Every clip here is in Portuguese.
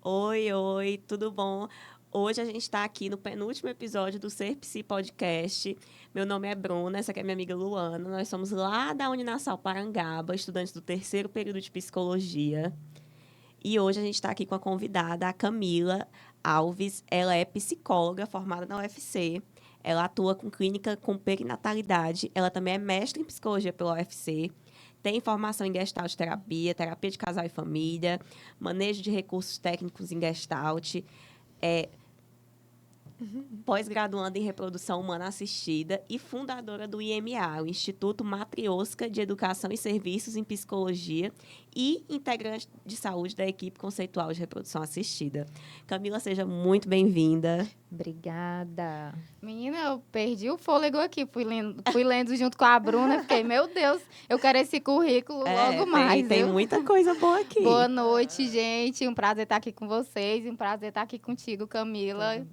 Oi, tudo bom? Hoje a gente está aqui no penúltimo episódio do Ser Psi Podcast. Meu nome é Bruna, essa aqui é minha amiga Luana. Nós somos lá da Uninasal Parangaba, estudantes do terceiro período de Psicologia. E hoje a gente está aqui com a convidada, a Camila Alves. Ela é psicóloga formada na UFC. Ela atua com clínica com perinatalidade. Ela também é mestre em psicologia pela UFC. Tem formação em Gestalt terapia, terapia de casal e família, manejo de recursos técnicos em Gestalt, pós-graduanda em reprodução humana assistida e fundadora do IMA, o Instituto Matrioska de Educação e Serviços em Psicologia, e integrante de saúde da equipe conceitual de reprodução assistida. Camila, seja muito bem-vinda. Obrigada. Menina, eu perdi o fôlego aqui. Fui lendo junto com a Bruna. Fiquei, meu Deus, eu quero esse currículo logo mais. Tem muita coisa boa aqui. Boa noite, gente. Um prazer estar aqui com vocês. Um prazer estar aqui contigo, Camila.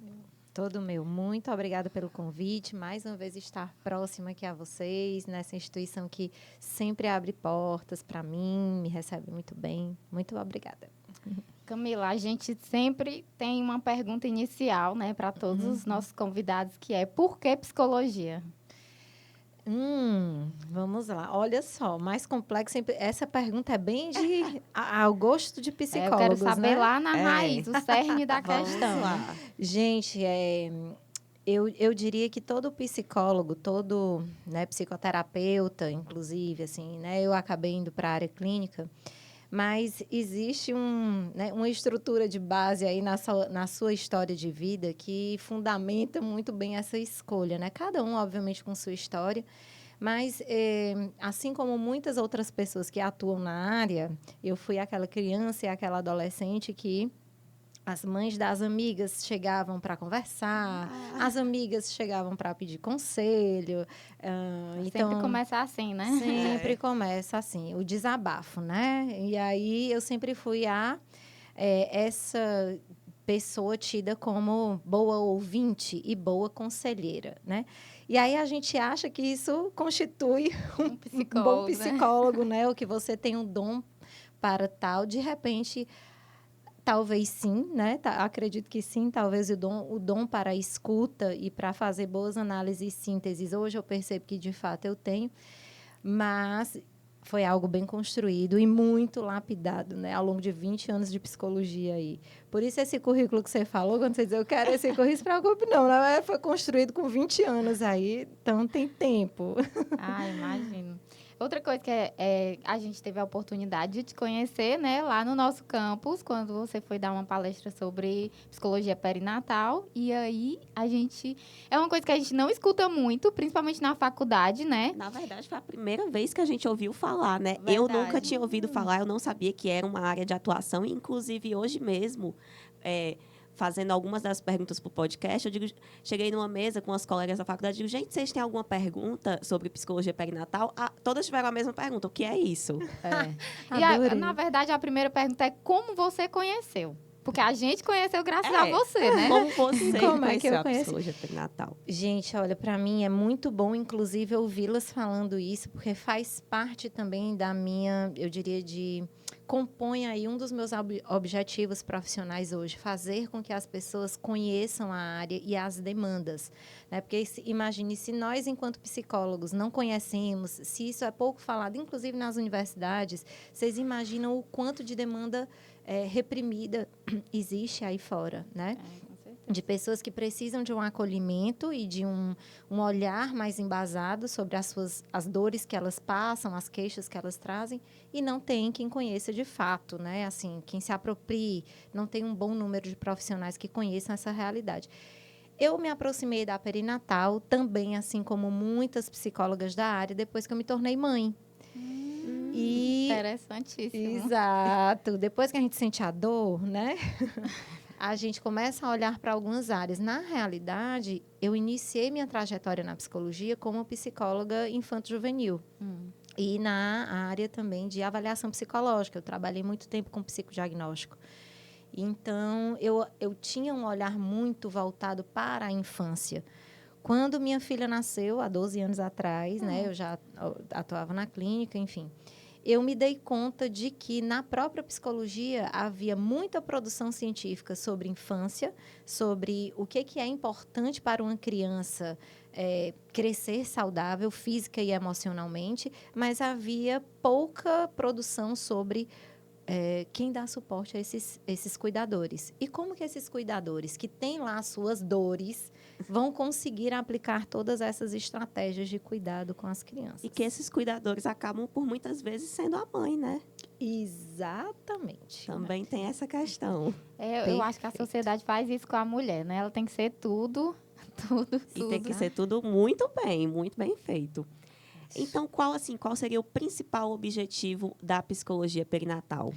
Todo meu. Muito obrigada pelo convite. Mais uma vez estar próxima aqui a vocês, nessa instituição que sempre abre portas para mim, me recebe muito bem. Muito obrigada. Camila, a gente sempre tem uma pergunta inicial, né, para todos os nossos convidados, que é: por que psicologia? Vamos lá. Olha só, mais complexo sempre. Essa pergunta é bem ao gosto de psicólogos, Eu quero saber né? lá na raiz, o cerne da questão. Vamos lá. Gente, eu diria que todo psicólogo, todo, né, psicoterapeuta, inclusive, assim, né, eu acabei indo para a área clínica, mas existe uma estrutura de base aí na sua história de vida que fundamenta muito bem essa escolha, né? Cada um, obviamente, com sua história, mas, assim como muitas outras pessoas que atuam na área, eu fui aquela criança e aquela adolescente que as mães das amigas chegavam para conversar, as amigas chegavam para pedir conselho. Sempre começa assim, né? Sempre começa assim, o desabafo, né? E aí eu sempre fui essa pessoa tida como boa ouvinte e boa conselheira, né? E aí a gente acha que isso constitui um bom psicólogo, né? Ou que você tem um dom para tal. De repente, talvez sim, né? Acredito que sim, talvez o dom para a escuta e para fazer boas análises e sínteses. Hoje eu percebo que, de fato, eu tenho, mas foi algo bem construído e muito lapidado, né? Ao longo de 20 anos de psicologia aí. Por isso, esse currículo que você falou, quando você diz eu quero esse currículo, não se preocupe não, né? Foi construído com 20 anos aí, então tem tempo. Imagino. Outra coisa que a gente teve a oportunidade de te conhecer, né, lá no nosso campus, quando você foi dar uma palestra sobre psicologia perinatal. E aí, é uma coisa que a gente não escuta muito, principalmente na faculdade, né? Na verdade, foi a primeira vez que a gente ouviu falar, né? Verdade. Eu nunca tinha ouvido falar, eu não sabia que era uma área de atuação. Inclusive, hoje mesmo, fazendo algumas das perguntas para o podcast, cheguei numa mesa com as colegas da faculdade e digo, gente, vocês têm alguma pergunta sobre psicologia perinatal? Todas tiveram a mesma pergunta, o que é isso? Na verdade, a primeira pergunta é: como você conheceu? Porque a gente conheceu graças a você, né? Como você Como é que eu conheceu a conheci? psicologia perinatal? Gente, olha, para mim é muito bom, inclusive, ouvi-las falando isso, porque faz parte também da minha, eu diria, compõe aí um dos meus objetivos profissionais hoje, fazer com que as pessoas conheçam a área e as demandas, né? Porque imagine, se nós, enquanto psicólogos, não conhecemos, se isso é pouco falado, inclusive nas universidades, vocês imaginam o quanto de demanda reprimida existe aí fora, né? De pessoas que precisam de um acolhimento e de um olhar mais embasado sobre as dores que elas passam, as queixas que elas trazem, e não tem quem conheça de fato, né? Assim, quem se aproprie, não tem um bom número de profissionais que conheçam essa realidade. Eu me aproximei da perinatal também, assim como muitas psicólogas da área, depois que eu me tornei mãe. Interessantíssimo. Exato. Depois que a gente sente a dor, né? A gente começa a olhar para algumas áreas. Na realidade, eu iniciei minha trajetória na psicologia como psicóloga infanto-juvenil. E na área também de avaliação psicológica. Eu trabalhei muito tempo com psicodiagnóstico. Então, eu tinha um olhar muito voltado para a infância. Quando minha filha nasceu, há 12 anos atrás, né, eu já atuava na clínica, enfim. eu me dei conta de que na própria psicologia havia muita produção científica sobre infância, sobre o que é importante para uma criança crescer saudável física e emocionalmente, mas havia pouca produção sobre quem dá suporte a esses cuidadores. E como que esses cuidadores, que têm lá suas dores, vão conseguir aplicar todas essas estratégias de cuidado com as crianças? E que esses cuidadores acabam, por muitas vezes, sendo a mãe, né? Exatamente. Também tem essa questão. Eu acho que a sociedade faz isso com a mulher, né? Ela tem que ser tudo, tudo, E tem que tudo. ser tudo muito bem feito. Então, qual seria o principal objetivo da psicologia perinatal?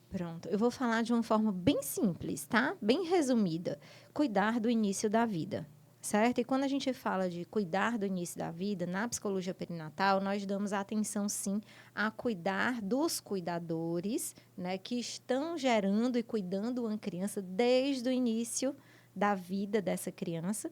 Pronto, eu vou falar de uma forma bem simples, tá? Bem resumida. Cuidar do início da vida, certo? E quando a gente fala de cuidar do início da vida, na psicologia perinatal, nós damos atenção, sim, a cuidar dos cuidadores, né, que estão gerando e cuidando uma criança desde o início da vida dessa criança,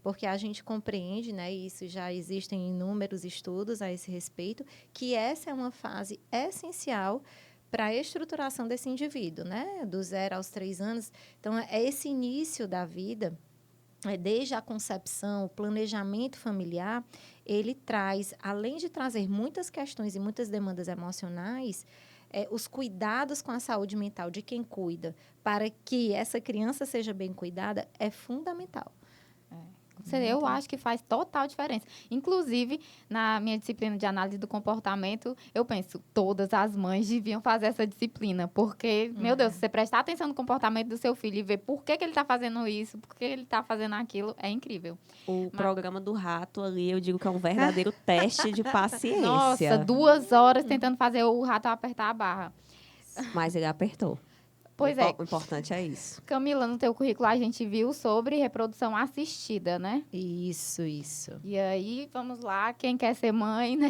porque a gente compreende, né, e isso já existem inúmeros estudos a esse respeito, que essa é uma fase essencial para a estruturação desse indivíduo, né, do 0 aos 3 anos. Então, é esse início da vida, desde a concepção, o planejamento familiar, ele traz, além de trazer muitas questões e muitas demandas emocionais, os cuidados com a saúde mental de quem cuida, para que essa criança seja bem cuidada, é fundamental. Eu acho que faz total diferença. Inclusive, na minha disciplina de análise do comportamento, eu penso, todas as mães deviam fazer essa disciplina. Porque, meu Deus, se você prestar atenção no comportamento do seu filho e ver por que ele está fazendo isso, por que ele está fazendo aquilo, é incrível. O programa do rato ali, eu digo que é um verdadeiro teste de paciência. Nossa, 2 horas tentando fazer o rato apertar a barra. Mas ele apertou. Pois é. O importante é isso. Camila, no teu currículo a gente viu sobre reprodução assistida, né? Isso. E aí, vamos lá, quem quer ser mãe, né?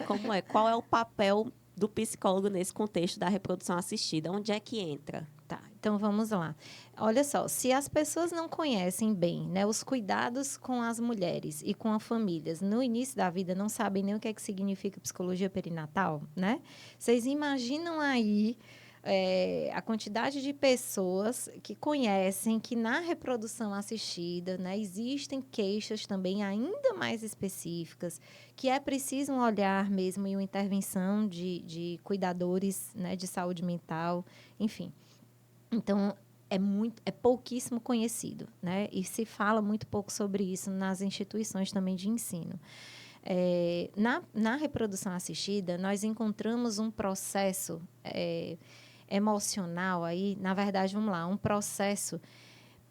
Como é? Qual é o papel do psicólogo nesse contexto da reprodução assistida? Onde é que entra? Tá, então vamos lá. Olha só, se as pessoas não conhecem bem, né, os cuidados com as mulheres e com as famílias no início da vida, não sabem nem o que significa psicologia perinatal, né? Vocês imaginam aí a quantidade de pessoas que conhecem que na reprodução assistida, né, existem queixas também ainda mais específicas, que é preciso um olhar mesmo e uma intervenção de cuidadores, né, de saúde mental, enfim. Então, é pouquíssimo conhecido, né? E se fala muito pouco sobre isso nas instituições também de ensino. Na reprodução assistida, nós encontramos um processo emocional aí, na verdade, vamos lá, um processo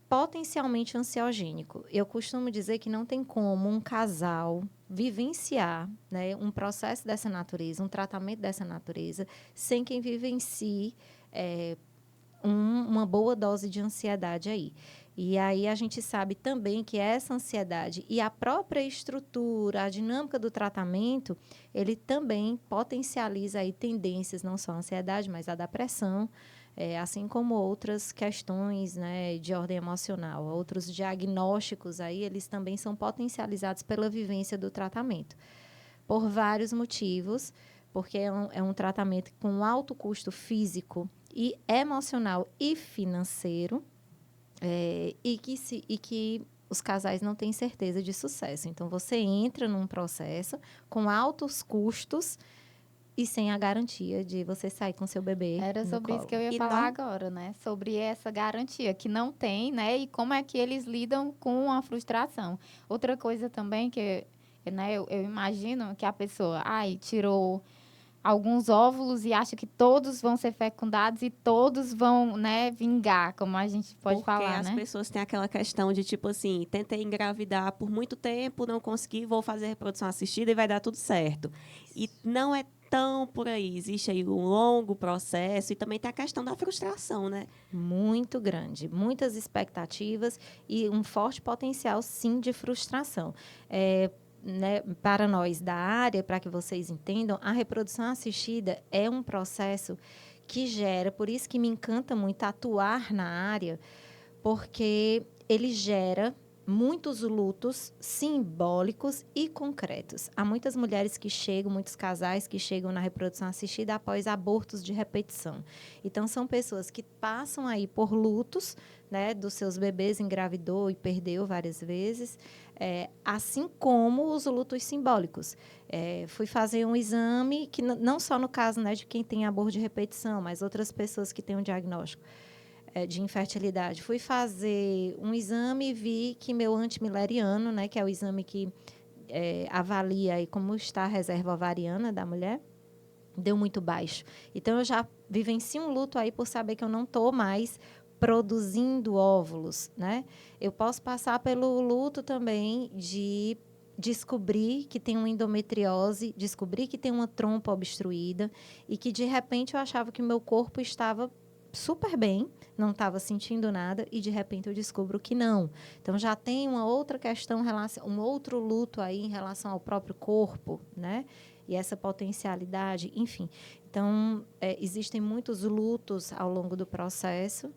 potencialmente ansiogênico. Eu costumo dizer que não tem como um casal vivenciar, né, um processo dessa natureza, um tratamento dessa natureza, sem quem vivencie uma boa dose de ansiedade aí. E aí a gente sabe também que essa ansiedade e a própria estrutura, a dinâmica do tratamento, ele também potencializa aí tendências, não só a ansiedade, mas a depressão, assim como outras questões, né, de ordem emocional. Outros diagnósticos aí, eles também são potencializados pela vivência do tratamento. Por vários motivos, porque é um tratamento com alto custo físico e emocional e financeiro, e que os casais não têm certeza de sucesso. Então, você entra num processo com altos custos e sem a garantia de você sair com seu bebê Era no sobre colo. isso que eu ia falar agora, né? Sobre essa garantia que não tem, né? E como é que eles lidam com a frustração. Outra coisa também que, né, eu imagino que a pessoa, tirou alguns óvulos e acha que todos vão ser fecundados e todos vão, né, vingar, como a gente pode falar, né? Porque as pessoas têm aquela questão de, tipo assim, tentei engravidar por muito tempo, não consegui, vou fazer reprodução assistida e vai dar tudo certo. E não é tão por aí. Existe aí um longo processo e também tem a questão da frustração, né? Muito grande, muitas expectativas e um forte potencial, sim, de frustração. Né, para nós da área, para que vocês entendam, a reprodução assistida é um processo que gera, por isso que me encanta muito atuar na área, porque ele gera muitos lutos simbólicos e concretos. Há muitas mulheres que chegam, muitos casais que chegam na reprodução assistida após abortos de repetição. Então, são pessoas que passam aí por lutos, né, dos seus bebês, engravidou e perdeu várias vezes, assim como os lutos simbólicos. Fui fazer um exame, que não só no caso, né, de quem tem aborto de repetição, mas outras pessoas que têm um diagnóstico de infertilidade. Fui fazer um exame e vi que meu antimileriano, né, que é o exame que avalia aí como está a reserva ovariana da mulher, deu muito baixo. Então, eu já vivencio um luto aí por saber que eu não estou mais produzindo óvulos, né? Eu posso passar pelo luto também de descobrir que tem uma endometriose, descobrir que tem uma trompa obstruída e que, de repente, eu achava que o meu corpo estava super bem, não estava sentindo nada e, de repente, eu descubro que não. Então, já tem uma outra questão, um outro luto aí em relação ao próprio corpo, né? E essa potencialidade, enfim. Então, existem muitos lutos ao longo do processo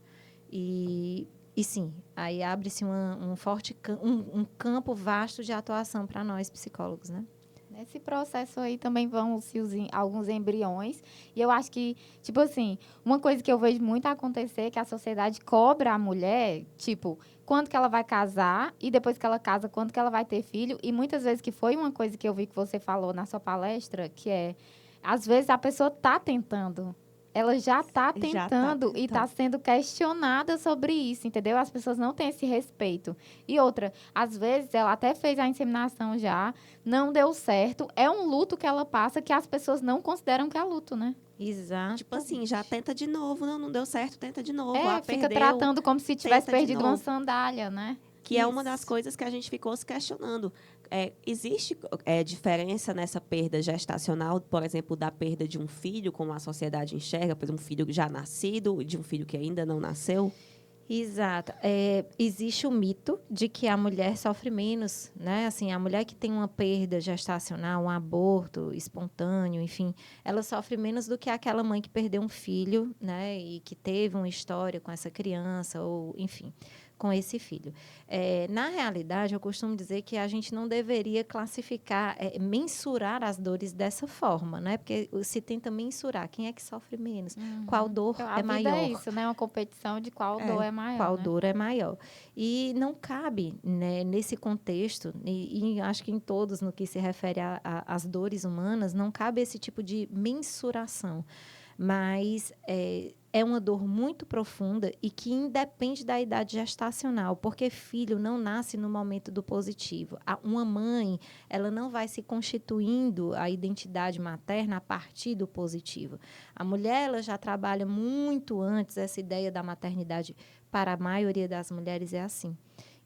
e sim, aí abre-se um forte um campo vasto de atuação para nós, psicólogos, né? Nesse processo aí também vão se alguns embriões. E eu acho que, tipo assim, uma coisa que eu vejo muito acontecer é que a sociedade cobra a mulher, tipo, quando que ela vai casar e depois que ela casa, quando que ela vai ter filho. E muitas vezes que foi uma coisa que eu vi que você falou na sua palestra, que às vezes a pessoa está tentando. Ela já está tentando e está sendo questionada sobre isso, entendeu? As pessoas não têm esse respeito. E outra, às vezes ela até fez a inseminação já, não deu certo. É um luto que ela passa que as pessoas não consideram que é luto, né? Exato. Tipo assim, já tenta de novo, não deu certo, tenta de novo. Fica tratando como se tivesse perdido uma sandália, né? Que é uma das coisas que a gente ficou se questionando. Existe diferença nessa perda gestacional, por exemplo, da perda de um filho, como a sociedade enxerga, por exemplo, um filho já nascido, de um filho que ainda não nasceu? Exato. Existe o mito de que a mulher sofre menos, né? Assim, a mulher que tem uma perda gestacional, um aborto espontâneo, enfim, ela sofre menos do que aquela mãe que perdeu um filho, né? E que teve uma história com essa criança, ou, enfim, com esse filho. Na realidade, eu costumo dizer que a gente não deveria classificar, mensurar as dores dessa forma, né? Porque se tenta mensurar quem é que sofre menos, qual dor é maior. É isso, né? Uma competição de qual dor é maior. Qual né? dor é maior. E não cabe, né, nesse contexto, e acho que em todos, no que se refere às dores humanas, não cabe esse tipo de mensuração. Mas é uma dor muito profunda e que independe da idade gestacional, porque filho não nasce no momento do positivo. Uma mãe, ela não vai se constituindo a identidade materna a partir do positivo. A mulher, ela já trabalha muito antes, essa ideia da maternidade, para a maioria das mulheres, é assim.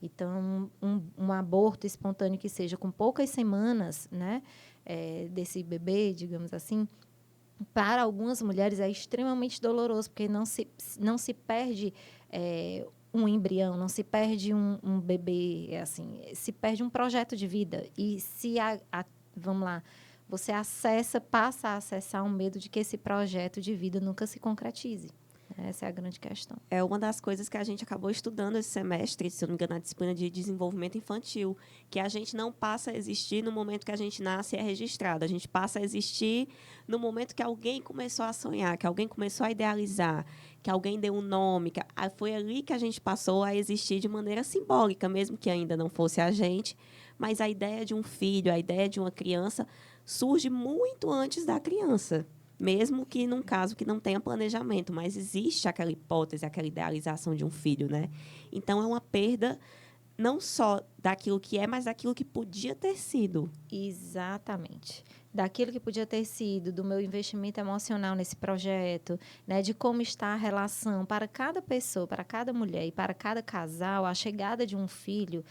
Então, um aborto espontâneo que seja com poucas semanas, né, desse bebê, digamos assim, para algumas mulheres é extremamente doloroso, porque não se perde um embrião, não se perde um bebê, assim, se perde um projeto de vida. E se, vamos lá, você passa a acessar um medo de que esse projeto de vida nunca se concretize. Essa é a grande questão. É uma das coisas que a gente acabou estudando esse semestre, se eu não me engano, na disciplina de desenvolvimento infantil, que a gente não passa a existir no momento que a gente nasce e é registrado. A gente passa a existir no momento que alguém começou a sonhar, que alguém começou a idealizar, que alguém deu um nome. Foi ali que a gente passou a existir de maneira simbólica, mesmo que ainda não fosse a gente. Mas a ideia de um filho, a ideia de uma criança, surge muito antes da criança. Mesmo que num caso que não tenha planejamento, mas existe aquela hipótese, aquela idealização de um filho, né? Então, é uma perda não só daquilo que é, mas daquilo que podia ter sido. Exatamente. Daquilo que podia ter sido, do meu investimento emocional nesse projeto, né? De como está a relação para cada pessoa, para cada mulher e para cada casal, a chegada de um filho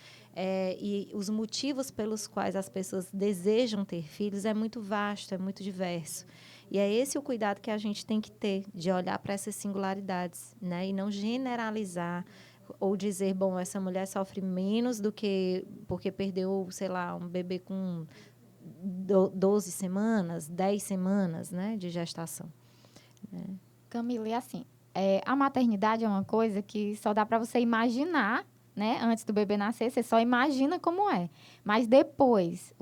e os motivos pelos quais as pessoas desejam ter filhos é muito vasto, é muito diverso. E é esse o cuidado que a gente tem que ter, de olhar para essas singularidades, né? E não generalizar ou dizer, bom, essa mulher sofre menos do que porque perdeu, sei lá, um bebê com 12 semanas, 10 semanas, né, de gestação. Camila, e assim, a maternidade é uma coisa que só dá para você imaginar né? Antes do bebê nascer, você só imagina como é. Mas depois,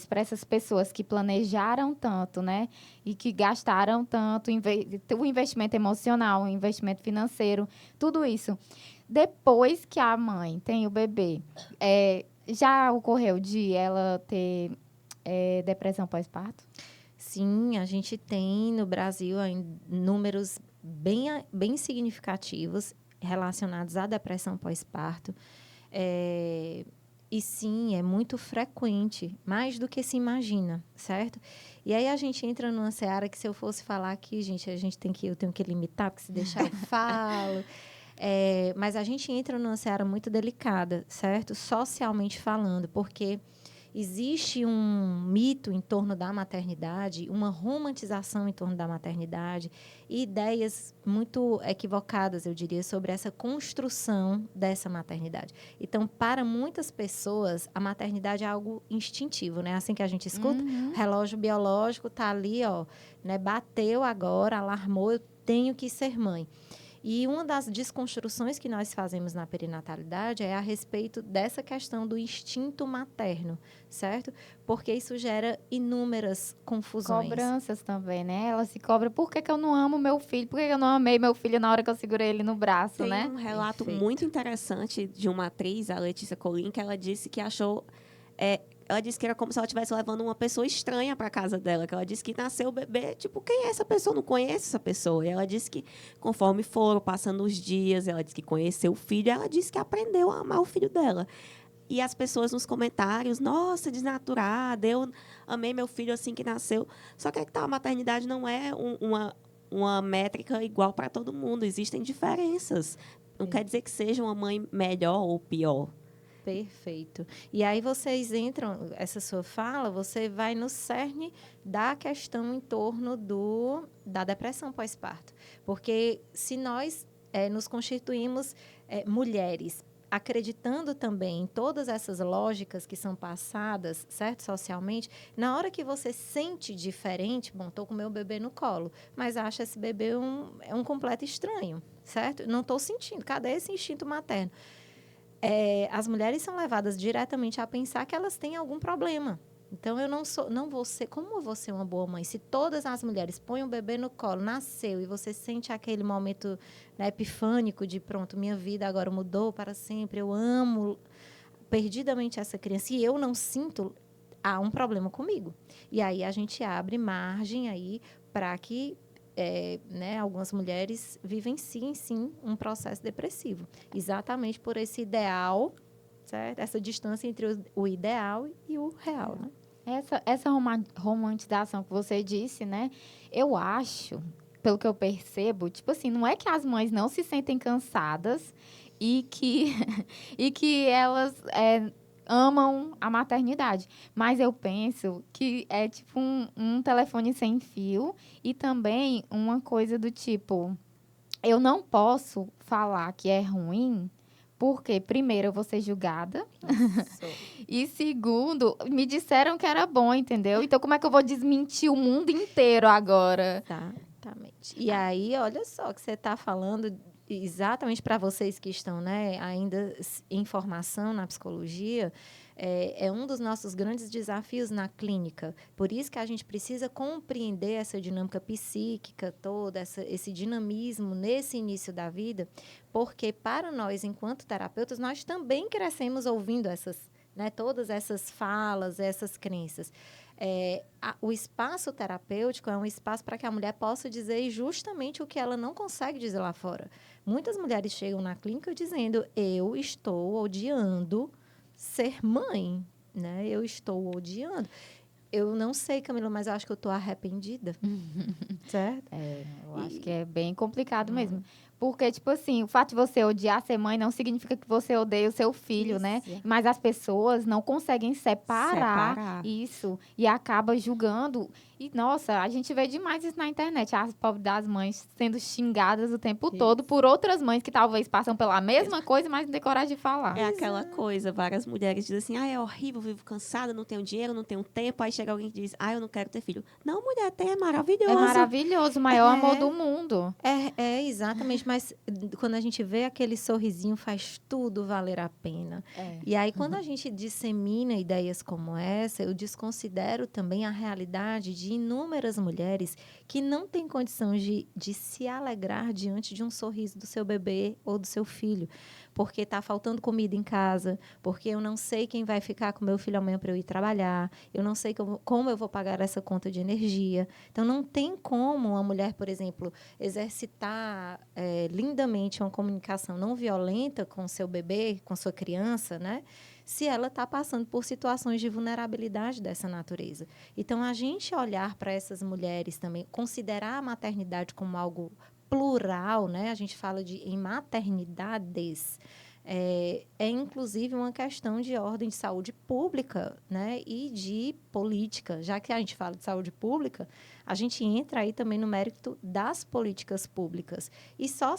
para essas pessoas que planejaram tanto, né? E que gastaram tanto, o investimento emocional, o investimento financeiro, tudo isso. Depois que a mãe tem o bebê, já ocorreu de ela ter depressão pós-parto? Sim, a gente tem no Brasil números bem significativos relacionados à depressão pós-parto. E sim, é muito frequente, mais do que se imagina, certo? E aí a gente entra numa seara que, se eu fosse falar aqui, gente, eu tenho que limitar, porque se deixar eu falo. Mas a gente entra numa seara muito delicada, certo? Socialmente falando, porque existe um mito em torno da maternidade, uma romantização em torno da maternidade e ideias muito equivocadas, eu diria, sobre essa construção dessa maternidade. Então, para muitas pessoas, a maternidade é algo instintivo, né? Assim que a gente escuta, o relógio biológico está ali, ó, né? Bateu agora, alarmou, eu tenho que ser mãe. E uma das desconstruções que nós fazemos na perinatalidade é a respeito dessa questão do instinto materno, certo? Porque isso gera inúmeras confusões. Cobranças também, né? Ela se cobra, por que eu não amo meu filho? Por que eu não amei meu filho na hora que eu segurei ele no braço, Tem né? um relato Perfeito. muito interessante de uma atriz, a Letícia Colin, que ela disse que achou... ela disse que era como se ela estivesse levando uma pessoa estranha para casa dela, que ela disse que nasceu o bebê, tipo, quem é essa pessoa? Não conhece essa pessoa. E ela disse que, conforme foram passando os dias, ela disse que conheceu o filho, ela disse que aprendeu a amar o filho dela. E as pessoas nos comentários, nossa, desnaturada, eu amei meu filho assim que nasceu. Só que a maternidade não é uma métrica igual para todo mundo, existem diferenças. Não quer dizer que seja uma mãe melhor ou pior. Perfeito. E aí vocês entram, essa sua fala, você vai no cerne da questão em torno da depressão pós-parto. Porque se nós nos constituímos mulheres, acreditando também em todas essas lógicas que são passadas, certo, socialmente, na hora que você sente diferente, bom, estou com meu bebê no colo, mas acha esse bebê um completo estranho, certo? Não estou sentindo, cadê esse instinto materno? As mulheres são levadas diretamente a pensar que elas têm algum problema. Então, não vou ser, como eu vou ser uma boa mãe? Se todas as mulheres põem o bebê no colo, nasceu, e você sente aquele momento, né, epifânico de, pronto, minha vida agora mudou para sempre, eu amo perdidamente essa criança, e eu não sinto, há um problema comigo. E aí a gente abre margem aí para que né, algumas mulheres vivenciem, sim, um processo depressivo. Exatamente por esse ideal, certo? Essa distância entre o ideal e o real, né? Essa romantização que você disse, né? Eu acho, pelo que eu percebo, tipo assim, não é que as mães não se sentem cansadas e que, e que elas amam a maternidade. Mas eu penso que é tipo um telefone sem fio e também uma coisa do tipo, eu não posso falar que é ruim, porque, primeiro, eu vou ser julgada. E, segundo, me disseram que era bom, entendeu? Então, como é que eu vou desmentir o mundo inteiro agora? Exatamente. E aí, olha só, que você está falando exatamente para vocês que estão, né, ainda em formação na psicologia, é um dos nossos grandes desafios na clínica. Por isso que a gente precisa compreender essa dinâmica psíquica toda, esse dinamismo nesse início da vida, porque para nós, enquanto terapeutas, nós também crescemos ouvindo todas essas falas, essas crenças. O espaço terapêutico é um espaço para que a mulher possa dizer justamente o que ela não consegue dizer lá fora. Muitas mulheres chegam na clínica dizendo, eu estou odiando ser mãe, né? Eu estou odiando. Eu não sei, Camila, mas eu acho que eu estou arrependida. Certo? Eu acho que é bem complicado mesmo. Porque, tipo assim, o fato de você odiar ser mãe não significa que você odeia o seu filho, né? Mas as pessoas não conseguem separar isso e acaba julgando. E, nossa, a gente vê demais isso na internet. As pobres das mães sendo xingadas o tempo todo por outras mães que talvez passam pela mesma coisa, mas não têm coragem de falar. É aquela coisa, várias mulheres dizem assim, é horrível, vivo cansada, não tenho dinheiro, não tenho tempo. Aí chega alguém que diz, eu não quero ter filho. Não, mulher, tem, é maravilhoso. É maravilhoso, o maior amor do mundo. Exatamente, mas quando a gente vê aquele sorrisinho, faz tudo valer a pena. E aí, quando a gente dissemina ideias como essa, eu desconsidero também a realidade de inúmeras mulheres que não têm condição de se alegrar diante de um sorriso do seu bebê ou do seu filho. Porque está faltando comida em casa, porque eu não sei quem vai ficar com meu filho amanhã para eu ir trabalhar, eu não sei como eu vou pagar essa conta de energia. Então, não tem como uma mulher, por exemplo, exercitar lindamente uma comunicação não violenta com seu bebê, com sua criança, né? Se ela está passando por situações de vulnerabilidade dessa natureza. Então, a gente olhar para essas mulheres também, considerar a maternidade como algo plural, né? A gente fala em maternidades, inclusive uma questão de ordem de saúde pública, né? E de política. Já que a gente fala de saúde pública, a gente entra aí também no mérito das políticas públicas. E só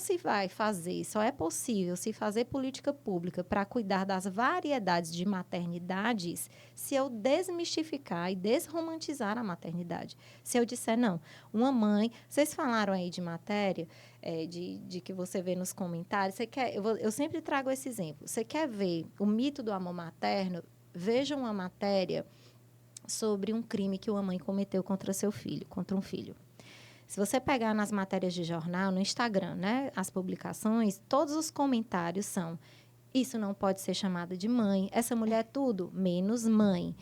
é possível se fazer política pública para cuidar das variedades de maternidades se eu desmistificar e desromantizar a maternidade. Se eu disser, não, uma mãe... Vocês falaram aí de matéria, de que você vê nos comentários. Eu sempre trago esse exemplo. Você quer ver o mito do amor materno? Veja uma matéria sobre um crime que uma mãe cometeu contra um filho. Se você pegar nas matérias de jornal, no Instagram, né, as publicações, todos os comentários são: isso não pode ser chamado de mãe, essa mulher é tudo menos mãe.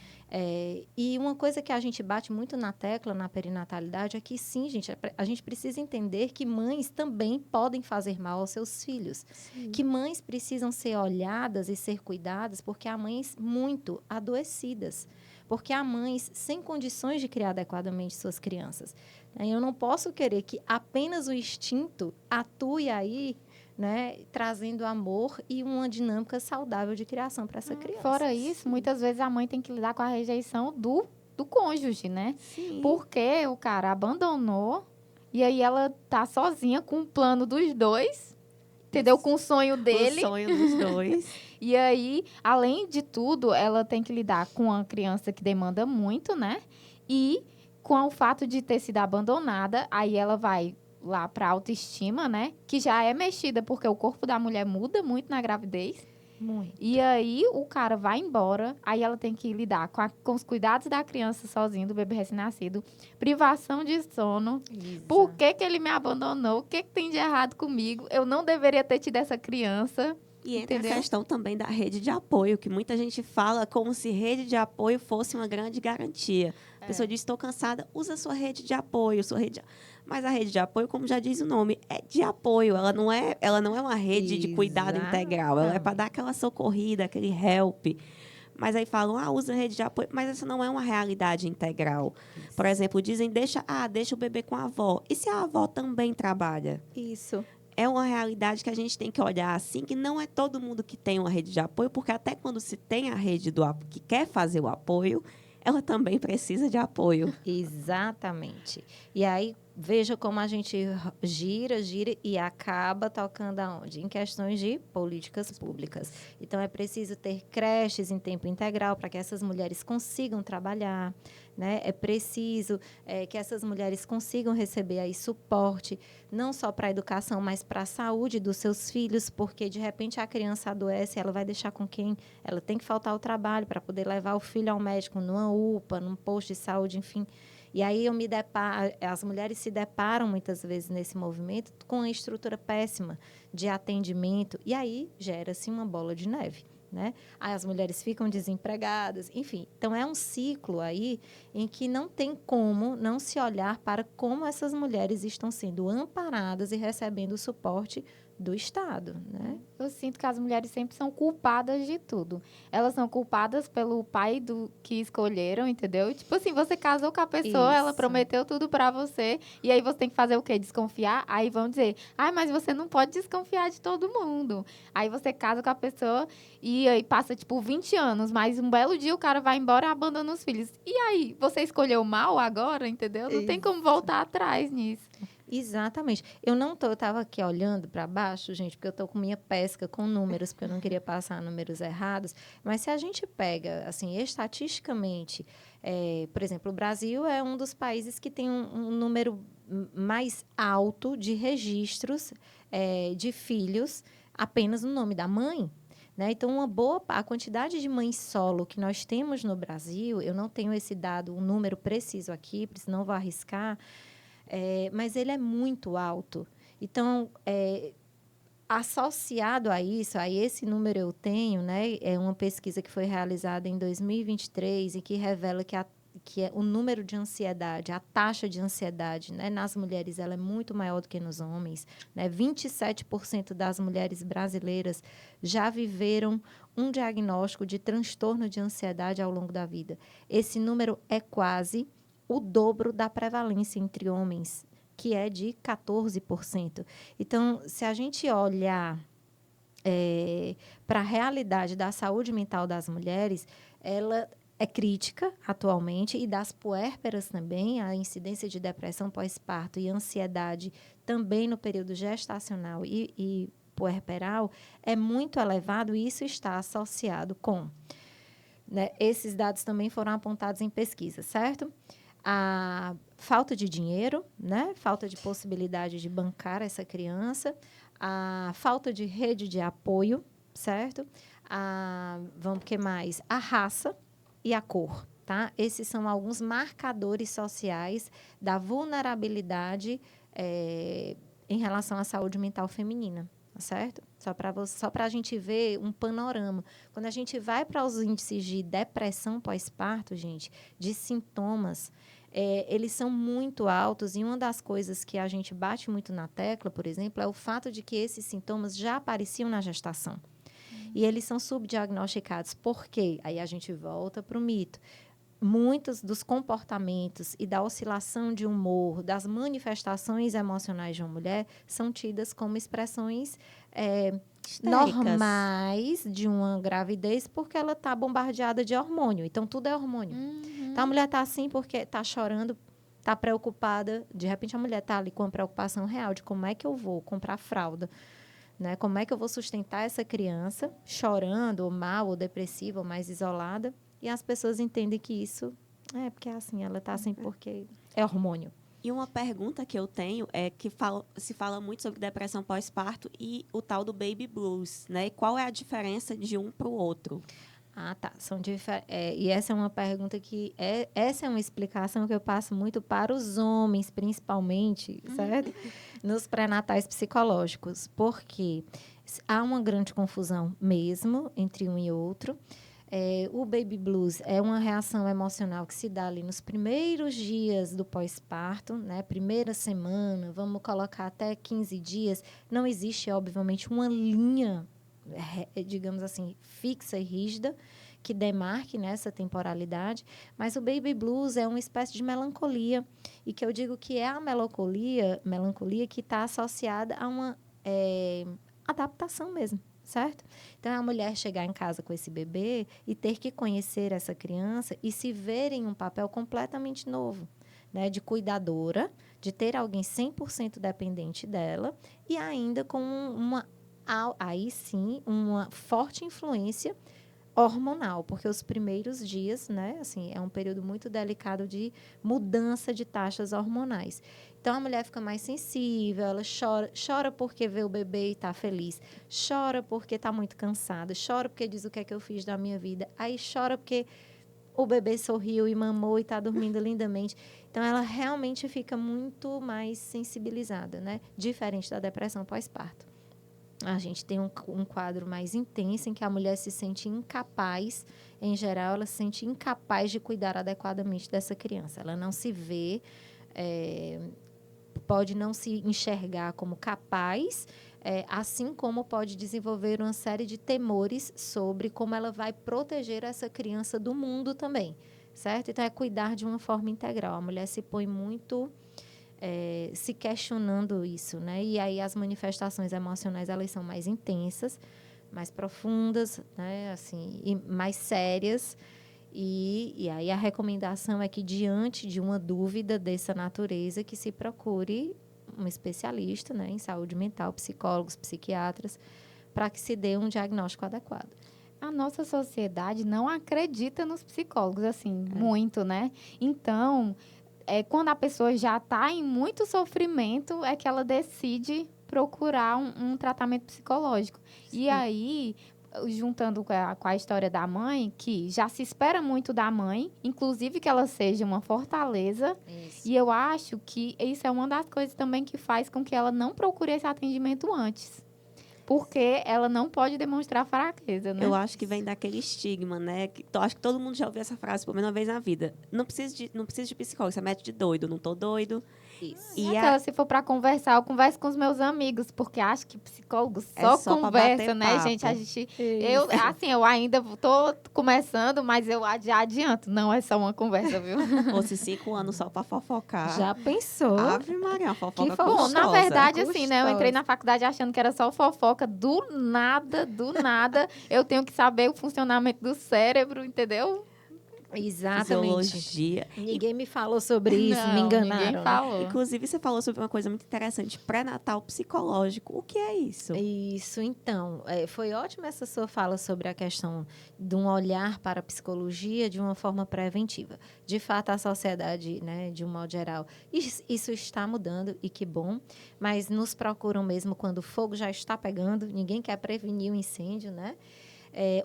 E uma coisa que a gente bate muito na tecla na perinatalidade é que, sim, gente, a gente precisa entender que mães também podem fazer mal aos seus filhos. Sim. Que mães precisam ser olhadas e ser cuidadas porque há mães muito adoecidas. Porque há mães sem condições de criar adequadamente suas crianças. Eu não posso querer que apenas o instinto atue aí, né, trazendo amor e uma dinâmica saudável de criação para essa criança. Fora isso, muitas vezes a mãe tem que lidar com a rejeição do cônjuge, né? Sim. Porque o cara abandonou e aí ela tá sozinha com o plano dos dois, entendeu? Com o sonho dele. O sonho dos dois. E aí, além de tudo, ela tem que lidar com uma criança que demanda muito, né? E com o fato de ter sido abandonada, aí ela vai lá para a autoestima, né? Que já é mexida, porque o corpo da mulher muda muito na gravidez. Muito. E aí, o cara vai embora, aí ela tem que lidar com os cuidados da criança sozinha, do bebê recém-nascido, privação de sono. Exato. Por que ele me abandonou? O que tem de errado comigo? Eu não deveria ter tido essa criança. E entra Entendeu? a questão também da rede de apoio, que muita gente fala como se rede de apoio fosse uma grande garantia. A pessoa diz, estou cansada, usa a sua rede de apoio. Mas a rede de apoio, como já diz o nome, é de apoio. Ela não é uma rede de cuidado integral. Ela é para dar aquela socorrida, aquele help. Mas aí falam, usa a rede de apoio. Mas essa não é uma realidade integral. Isso. Por exemplo, dizem, deixa o bebê com a avó. E se a avó também trabalha? Isso. É uma realidade que a gente tem que olhar assim, que não é todo mundo que tem uma rede de apoio, porque até quando se tem a rede que quer fazer o apoio, ela também precisa de apoio. Exatamente. E aí, veja como a gente gira e acaba tocando aonde? Em questões de políticas públicas. Então, é preciso ter creches em tempo integral para que essas mulheres consigam trabalhar, né? É preciso que essas mulheres consigam receber aí suporte, não só para a educação, mas para a saúde dos seus filhos, porque, de repente, a criança adoece, ela vai deixar com quem? Ela tem que faltar ao trabalho para poder levar o filho ao médico numa UPA, num posto de saúde, enfim. E aí as mulheres se deparam muitas vezes nesse movimento com uma estrutura péssima de atendimento, e aí gera-se uma bola de neve, né? Aí as mulheres ficam desempregadas, enfim. Então, é um ciclo aí em que não tem como não se olhar para como essas mulheres estão sendo amparadas e recebendo o suporte do Estado, né? Eu sinto que as mulheres sempre são culpadas de tudo. Elas são culpadas pelo pai que escolheram, entendeu? Tipo assim, você casou com a pessoa, Isso. Ela prometeu tudo pra você, e aí você tem que fazer o quê? Desconfiar? Aí vão dizer, mas você não pode desconfiar de todo mundo. Aí você casa com a pessoa e aí passa, 20 anos, mas um belo dia o cara vai embora e abandona os filhos. E aí, você escolheu mal agora, entendeu? Não tem como voltar atrás nisso. Exatamente. Eu estava aqui olhando para baixo, gente, porque eu estou com minha pesca com números, porque eu não queria passar números errados. Mas se a gente pega, assim, estatisticamente, por exemplo, o Brasil é um dos países que tem um número mais alto de registros de filhos apenas no nome da mãe. Né? Então, a quantidade de mães solo que nós temos no Brasil, eu não tenho esse dado, um número preciso aqui, não vou arriscar, mas ele é muito alto. Então, associado a isso, a esse número eu tenho, né, é uma pesquisa que foi realizada em 2023 e que revela que o número de ansiedade, a taxa de ansiedade, né, nas mulheres ela é muito maior do que nos homens. Né? 27% das mulheres brasileiras já viveram um diagnóstico de transtorno de ansiedade ao longo da vida. Esse número é quase o dobro da prevalência entre homens, que é de 14%. Então, se a gente olhar para a realidade da saúde mental das mulheres, ela é crítica atualmente, e das puérperas também, a incidência de depressão pós-parto e ansiedade também no período gestacional e puerperal é muito elevado, e isso está associado com... Né, esses dados também foram apontados em pesquisa, certo? A falta de dinheiro, né? Falta de possibilidade de bancar essa criança, a falta de rede de apoio, certo? Vamos, que mais? A raça e a cor, tá? Esses são alguns marcadores sociais da vulnerabilidade em relação à saúde mental feminina, tá certo? Só para a gente ver um panorama. Quando a gente vai para os índices de depressão pós-parto, gente, de sintomas, eles são muito altos, e uma das coisas que a gente bate muito na tecla, por exemplo, é o fato de que esses sintomas já apareciam na gestação. E eles são subdiagnosticados. Por quê? Aí a gente volta para o mito. Muitos dos comportamentos e da oscilação de humor, das manifestações emocionais de uma mulher, são tidas como expressões normais de uma gravidez, porque ela está bombardeada de hormônio. Então, tudo é hormônio. Então, a mulher está assim porque está chorando, está preocupada. De repente, a mulher está ali com uma preocupação real de como é que eu vou comprar fralda. Né? Como é que eu vou sustentar essa criança chorando, ou mal, ou depressiva, ou mais isolada? E as pessoas entendem que isso porque assim, ela está assim porque é hormônio. E uma pergunta que eu tenho é que se fala muito sobre depressão pós-parto e o tal do baby blues, né? E qual é a diferença de um para o outro? Ah, tá. E essa é uma pergunta que... essa é uma explicação que eu passo muito para os homens, principalmente, certo? Nos pré-natais psicológicos. Porque há uma grande confusão mesmo entre um e outro. O baby blues é uma reação emocional que se dá ali nos primeiros dias do pós-parto, né? Primeira semana, vamos colocar até 15 dias. Não existe, obviamente, uma linha, digamos assim, fixa e rígida, que demarque nessa temporalidade, mas o baby blues é uma espécie de melancolia, e que eu digo que é a melancolia que está associada a uma adaptação mesmo, certo? Então, a mulher chegar em casa com esse bebê e ter que conhecer essa criança e se ver em um papel completamente novo, né? De cuidadora, de ter alguém 100% dependente dela, e ainda com aí sim, uma forte influência hormonal, porque os primeiros dias, né, assim, é um período muito delicado de mudança de taxas hormonais. Então, a mulher fica mais sensível, ela chora porque vê o bebê e está feliz, chora porque está muito cansada, chora porque diz o que é que eu fiz da minha vida, aí chora porque o bebê sorriu e mamou e está dormindo lindamente. Então, ela realmente fica muito mais sensibilizada, né, diferente da depressão pós-parto. A gente tem um quadro mais intenso em que a mulher se sente incapaz, em geral, ela se sente incapaz de cuidar adequadamente dessa criança. Ela não se vê, pode não se enxergar como capaz, assim como pode desenvolver uma série de temores sobre como ela vai proteger essa criança do mundo também, certo? Então, é cuidar de uma forma integral. A mulher se põe muito... se questionando isso, né? E aí as manifestações emocionais, elas são mais intensas, mais profundas, né? Assim, e mais sérias. E aí a recomendação é que, diante de uma dúvida dessa natureza, que se procure um especialista, né, em saúde mental, psicólogos, psiquiatras, para que se dê um diagnóstico adequado. A nossa sociedade não acredita nos psicólogos, assim, muito, né? Então, quando a pessoa já está em muito sofrimento, é que ela decide procurar um tratamento psicológico. Sim. E aí, juntando com a história da mãe, que já se espera muito da mãe, inclusive que ela seja uma fortaleza. Isso. E eu acho que isso é uma das coisas também que faz com que ela não procure esse atendimento antes. Porque ela não pode demonstrar fraqueza, né? Eu acho que vem daquele estigma, né? Acho que todo mundo já ouviu essa frase pelo menos uma vez na vida. Não precisa de psicólogo, você é médico de doido. Não tô doido. Isso. E Aquela, se for para conversar, eu converso com os meus amigos, porque acho que psicólogo só pra conversa, bater né, papo. gente? Eu ainda tô começando, mas eu já adianto, não é só uma conversa, viu? Fosse 5 anos só pra fofocar. Já pensou? Ave Maria, uma fofoca Que fofoca. Bom, gostosa. na verdade, assim, né? Eu entrei Gostosa. na faculdade achando que era só fofoca. Do nada, eu tenho que saber o funcionamento do cérebro, entendeu? Exatamente. Fisiologia. Ninguém me falou sobre isso, me Não, enganaram. ninguém né? falou. Inclusive, você falou sobre uma coisa muito interessante, pré-natal psicológico. O que é isso? Isso, então, foi ótima essa sua fala sobre a questão de um olhar para a psicologia de uma forma preventiva. De fato, a sociedade, né, de um modo geral, isso está mudando e que bom, mas nos procuram mesmo quando o fogo já está pegando, ninguém quer prevenir o incêndio, né?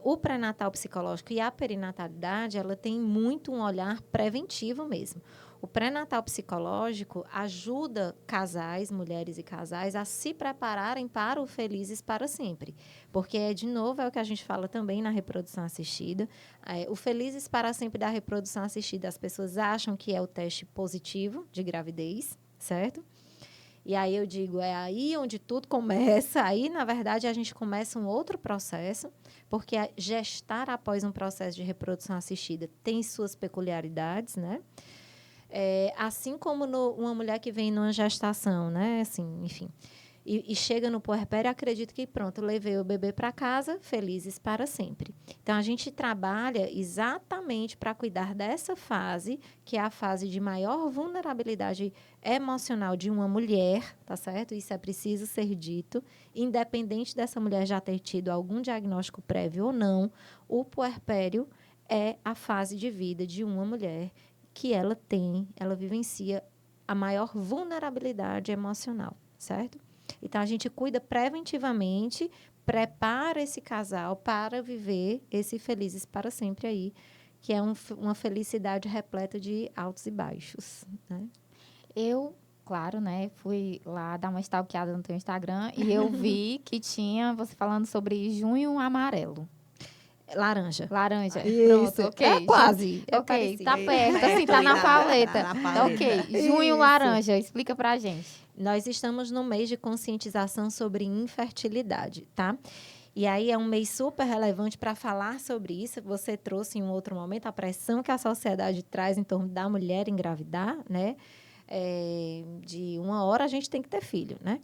O pré-natal psicológico e a perinatalidade, ela tem muito um olhar preventivo mesmo. O pré-natal psicológico ajuda casais, mulheres e casais, a se prepararem para o felizes para sempre. Porque, de novo, é o que a gente fala também na reprodução assistida. O felizes para sempre da reprodução assistida, as pessoas acham que é o teste positivo de gravidez, certo? E aí eu digo, é aí onde tudo começa. Aí, na verdade, a gente começa um outro processo, porque gestar após um processo de reprodução assistida tem suas peculiaridades, né? Assim como uma mulher que vem numa gestação, né? Assim, enfim. E chega no puerpério e acredita que, pronto, levei o bebê para casa, felizes para sempre. Então, a gente trabalha exatamente para cuidar dessa fase, que é a fase de maior vulnerabilidade emocional de uma mulher, tá certo? Isso é preciso ser dito. Independente dessa mulher já ter tido algum diagnóstico prévio ou não, o puerpério é a fase de vida de uma mulher que ela vivencia a maior vulnerabilidade emocional, certo? Então, a gente cuida preventivamente, prepara esse casal para viver esse felizes para sempre aí, que é uma felicidade repleta de altos e baixos, né? Eu, claro, né, fui lá dar uma stalkeada no teu Instagram e eu vi que tinha você falando sobre junho amarelo. Laranja. Laranja. Isso. Pronto, ok. É quase. É Ok, parecido. tá perto, assim, tá na paleta. Ok, junho Isso. laranja, explica pra gente. Nós estamos no mês de conscientização sobre infertilidade, tá? E aí é um mês super relevante para falar sobre isso. Você trouxe em um outro momento a pressão que a sociedade traz em torno da mulher engravidar, né? De uma hora a gente tem que ter filho, né?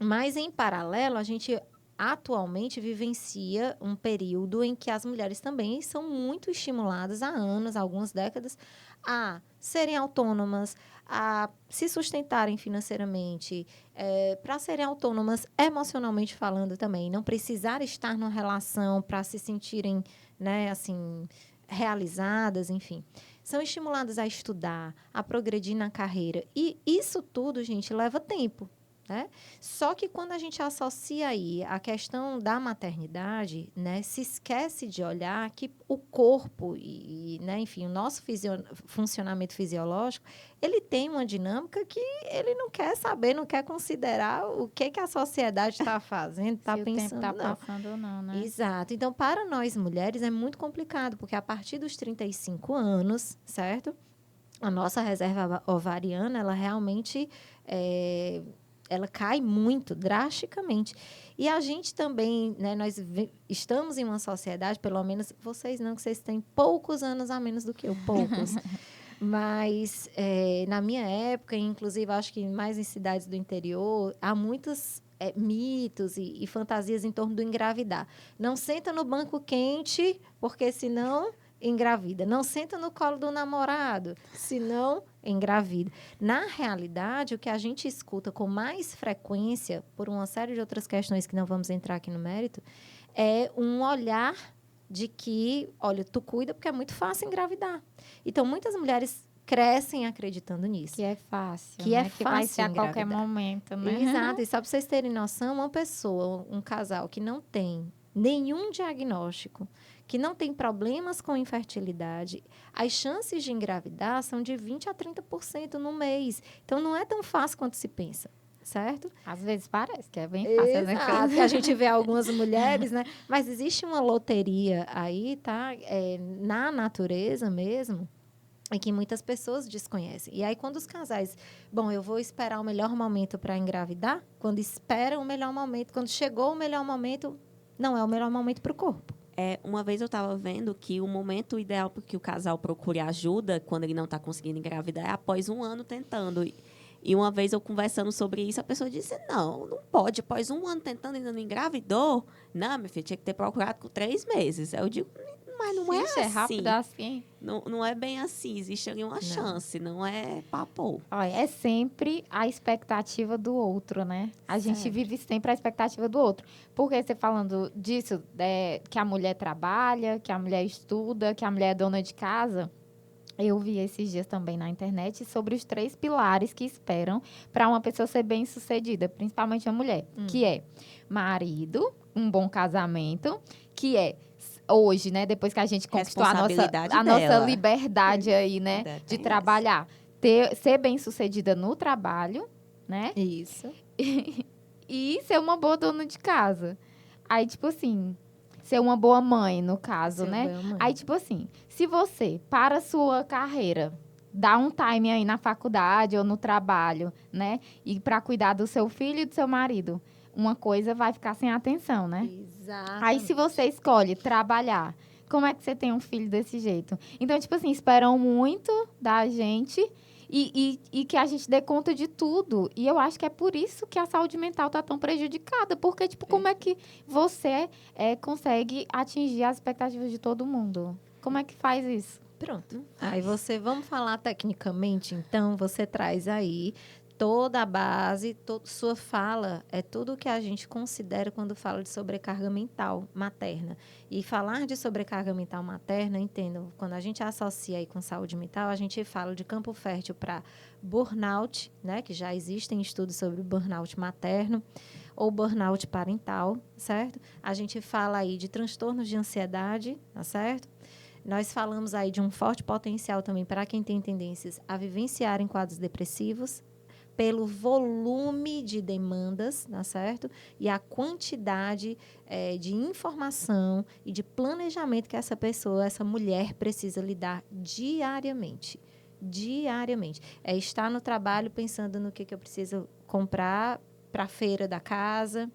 Mas, em paralelo, a gente atualmente vivencia um período em que as mulheres também são muito estimuladas há anos, algumas décadas, a serem autônomas, a se sustentarem financeiramente, para serem autônomas emocionalmente falando também, não precisar estar numa relação para se sentirem, né, assim, realizadas, enfim. São estimuladas a estudar, a progredir na carreira. E isso tudo, gente, leva tempo. Né? Só que quando a gente associa aí a questão da maternidade, né, se esquece de olhar que o corpo né, enfim, o nosso funcionamento fisiológico, ele tem uma dinâmica que ele não quer saber, não quer considerar o que a sociedade está fazendo, está pensando. Se o tempo está passando ou não, né? Exato. Então, para nós mulheres é muito complicado, porque a partir dos 35 anos, certo? A nossa reserva ovariana, ela realmente ela cai muito, drasticamente. E a gente também, né, nós estamos em uma sociedade, pelo menos vocês não, que vocês têm poucos anos a menos do que eu, poucos. Mas, na minha época, inclusive, acho que mais em cidades do interior, há muitos mitos e fantasias em torno do engravidar. Não senta no banco quente, porque senão engravida. Não senta no colo do namorado, senão engravida. Na realidade, o que a gente escuta com mais frequência, por uma série de outras questões que não vamos entrar aqui no mérito, é um olhar de que, olha, tu cuida porque é muito fácil engravidar. Então, muitas mulheres crescem acreditando nisso. Que é fácil, Que né? é Que vai fácil ser a qualquer engravidar. momento, né? Exato. E só para vocês terem noção, uma pessoa, um casal que não tem nenhum diagnóstico, que não tem problemas com infertilidade, as chances de engravidar são de 20% a 30% no mês. Então, não é tão fácil quanto se pensa, certo? Às vezes parece que é bem fácil, né? Exato. Que a gente vê algumas mulheres, né? Mas existe uma loteria aí, tá? Na natureza mesmo, e que muitas pessoas desconhecem. E aí, quando os casais... Bom, eu vou esperar o melhor momento para engravidar. Quando esperam o melhor momento, quando chegou o melhor momento, não é o melhor momento para o corpo. Uma vez eu estava vendo que o momento ideal para que o casal procure ajuda, quando ele não está conseguindo engravidar, é após 1 ano tentando. E uma vez eu conversando sobre isso, a pessoa disse, não pode. Após 1 ano tentando e ainda não engravidou. Não, minha filha, tinha que ter procurado com 3 meses. Aí eu digo, mas não é Ixi, assim. é rápido assim. Não é bem assim. Existe ali uma chance, não é papo. Olha, é sempre a expectativa do outro, né? A gente Certo. vive sempre a expectativa do outro. Porque você falando disso, que a mulher trabalha, que a mulher estuda, que a mulher é dona de casa, eu vi esses dias também na internet sobre os 3 pilares que esperam para uma pessoa ser bem-sucedida, principalmente a mulher, que é marido, um bom casamento, que é hoje, né, depois que a gente conquistou a nossa dela. liberdade aí, né, Ainda de tem trabalhar, ser bem-sucedida no trabalho, né, Isso. e ser uma boa dona de casa. Aí, tipo assim, ser uma boa mãe, no caso, né? Aí, tipo assim, se você, para a sua carreira, dá um time aí na faculdade ou no trabalho, né? E para cuidar do seu filho e do seu marido, uma coisa vai ficar sem atenção, né? Exato. Aí, se você escolhe trabalhar, como é que você tem um filho desse jeito? Então, tipo assim, esperam muito da gente e que a gente dê conta de tudo. E eu acho que é por isso que a saúde mental tá tão prejudicada. Porque, tipo, como é que você consegue atingir as expectativas de todo mundo? Como é que faz isso? Pronto. Aí vamos falar tecnicamente, então, você traz aí toda a base, sua fala é tudo o que a gente considera quando fala de sobrecarga mental materna. E falar de sobrecarga mental materna, entendam, quando a gente associa aí com saúde mental, a gente fala de campo fértil para burnout, né, que já existem estudos sobre burnout materno, ou burnout parental, certo? A gente fala aí de transtornos de ansiedade, tá certo? Nós falamos aí de um forte potencial também para quem tem tendências a vivenciar em quadros depressivos, pelo volume de demandas, tá certo? E a quantidade de informação e de planejamento que essa pessoa, essa mulher, precisa lidar diariamente. Diariamente. É estar no trabalho pensando no que eu preciso comprar para a feira da casa,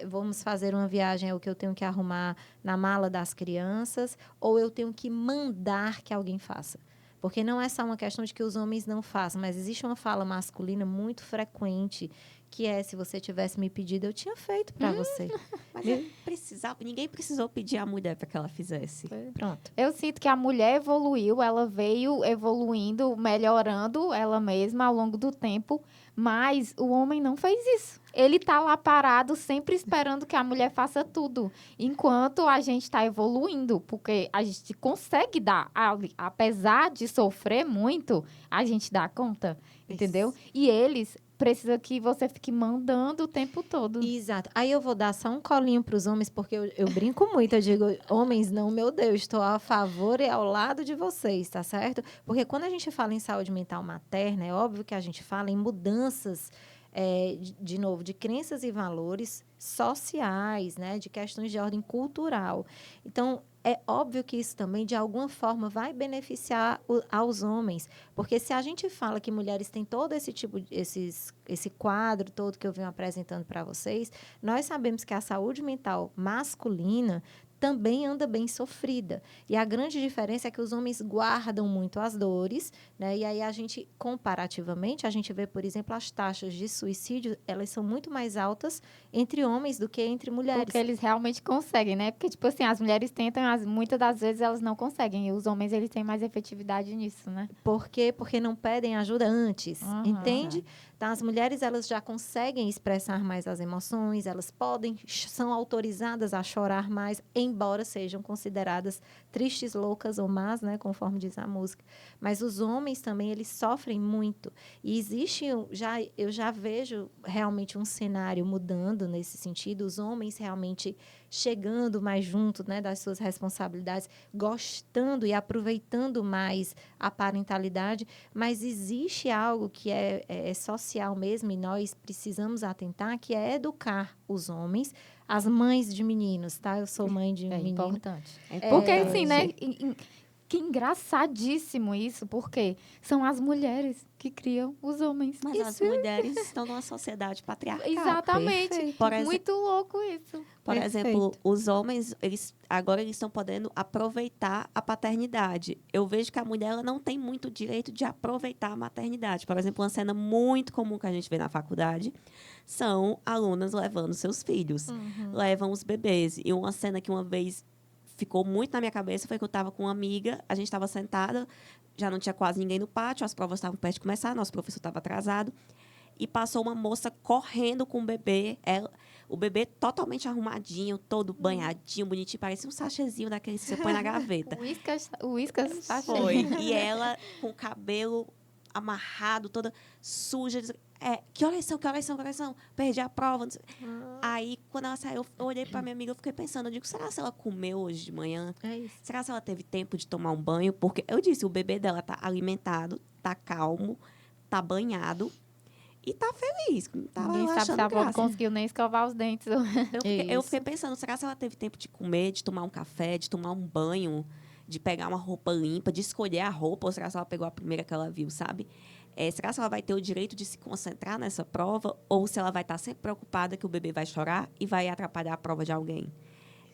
vamos fazer uma viagem, é o que eu tenho que arrumar na mala das crianças, ou eu tenho que mandar que alguém faça. Porque não é só uma questão de que os homens não façam, mas existe uma fala masculina muito frequente, que é, se você tivesse me pedido, eu tinha feito para você. Mas ninguém precisou pedir à mulher para que ela fizesse. Pronto. Eu sinto que a mulher evoluiu, ela veio evoluindo, melhorando ela mesma ao longo do tempo, mas o homem não fez isso. Ele tá lá parado, sempre esperando que a mulher faça tudo, enquanto a gente está evoluindo, porque a gente consegue dar, apesar de sofrer muito, a gente dá conta, entendeu? E eles precisam que você fique mandando o tempo todo. Exato. Aí eu vou dar só um colinho para os homens, porque eu brinco muito. Eu digo, homens, não, meu Deus, estou a favor e ao lado de vocês, tá certo? Porque quando a gente fala em saúde mental materna, é óbvio que a gente fala em mudanças, de novo, de crenças e valores sociais, né? De questões de ordem cultural. Então, é óbvio que isso também, de alguma forma, vai beneficiar aos homens. Porque se a gente fala que mulheres têm todo esse tipo, esse quadro todo que eu venho apresentando para vocês, nós sabemos que a saúde mental masculina também anda bem sofrida. E a grande diferença é que os homens guardam muito as dores, né? E aí a gente, comparativamente, a gente vê, por exemplo, as taxas de suicídio, elas são muito mais altas entre homens do que entre mulheres. Porque eles realmente conseguem, né? Porque, tipo assim, as mulheres tentam, mas muitas das vezes elas não conseguem. E os homens, eles têm mais efetividade nisso, né? Por quê? Porque não pedem ajuda antes, entende? Então, as mulheres, elas já conseguem expressar mais as emoções, elas são autorizadas a chorar mais, embora sejam consideradas tristes, loucas ou más, né? Conforme diz a música. Mas os homens também, eles sofrem muito. E eu já vejo realmente um cenário mudando nesse sentido, os homens realmente chegando mais junto, né, das suas responsabilidades, gostando e aproveitando mais a parentalidade, mas existe algo que é social mesmo e nós precisamos atentar, que é educar os homens, as mães de meninos, tá? Eu sou mãe de menino. Importante. Porque, assim, né? Que engraçadíssimo isso, porque são as mulheres que criam os homens. Mas as mulheres estão numa sociedade patriarcal. Exatamente. Perfeito. Muito louco isso. Por Perfeito. exemplo, os homens, agora eles estão podendo aproveitar a paternidade. Eu vejo que a mulher ela não tem muito direito de aproveitar a maternidade. Por exemplo, uma cena muito comum que a gente vê na faculdade são alunas levando seus filhos. Levam os bebês. E uma cena que uma vez ficou muito na minha cabeça foi que eu estava com uma amiga, a gente estava sentada, já não tinha quase ninguém no pátio, as provas estavam perto de começar, nosso professor estava atrasado, e passou uma moça correndo com o bebê, o bebê totalmente arrumadinho, todo banhadinho, bonitinho, parecia um sachêzinho daqueles que você põe na gaveta. O Whiskas tá cheio. Foi. E ela com o cabelo amarrado, toda suja. Que horas são? Perdi a prova. Não sei. Aí, quando ela saiu, eu olhei pra minha amiga, eu fiquei pensando, eu digo, será que ela comeu hoje de manhã? É isso. Será que ela teve tempo de tomar um banho? Porque eu disse, o bebê dela tá alimentado, tá calmo, tá banhado e tá feliz. Tá Ninguém sabe se a avó não conseguiu nem escovar os dentes. Eu fiquei pensando, será que ela teve tempo de comer, de tomar um café, de tomar um banho, de pegar uma roupa limpa, de escolher a roupa, ou será que ela pegou a primeira que ela viu, sabe? Será que ela vai ter o direito de se concentrar nessa prova, ou se ela vai estar sempre preocupada que o bebê vai chorar e vai atrapalhar a prova de alguém?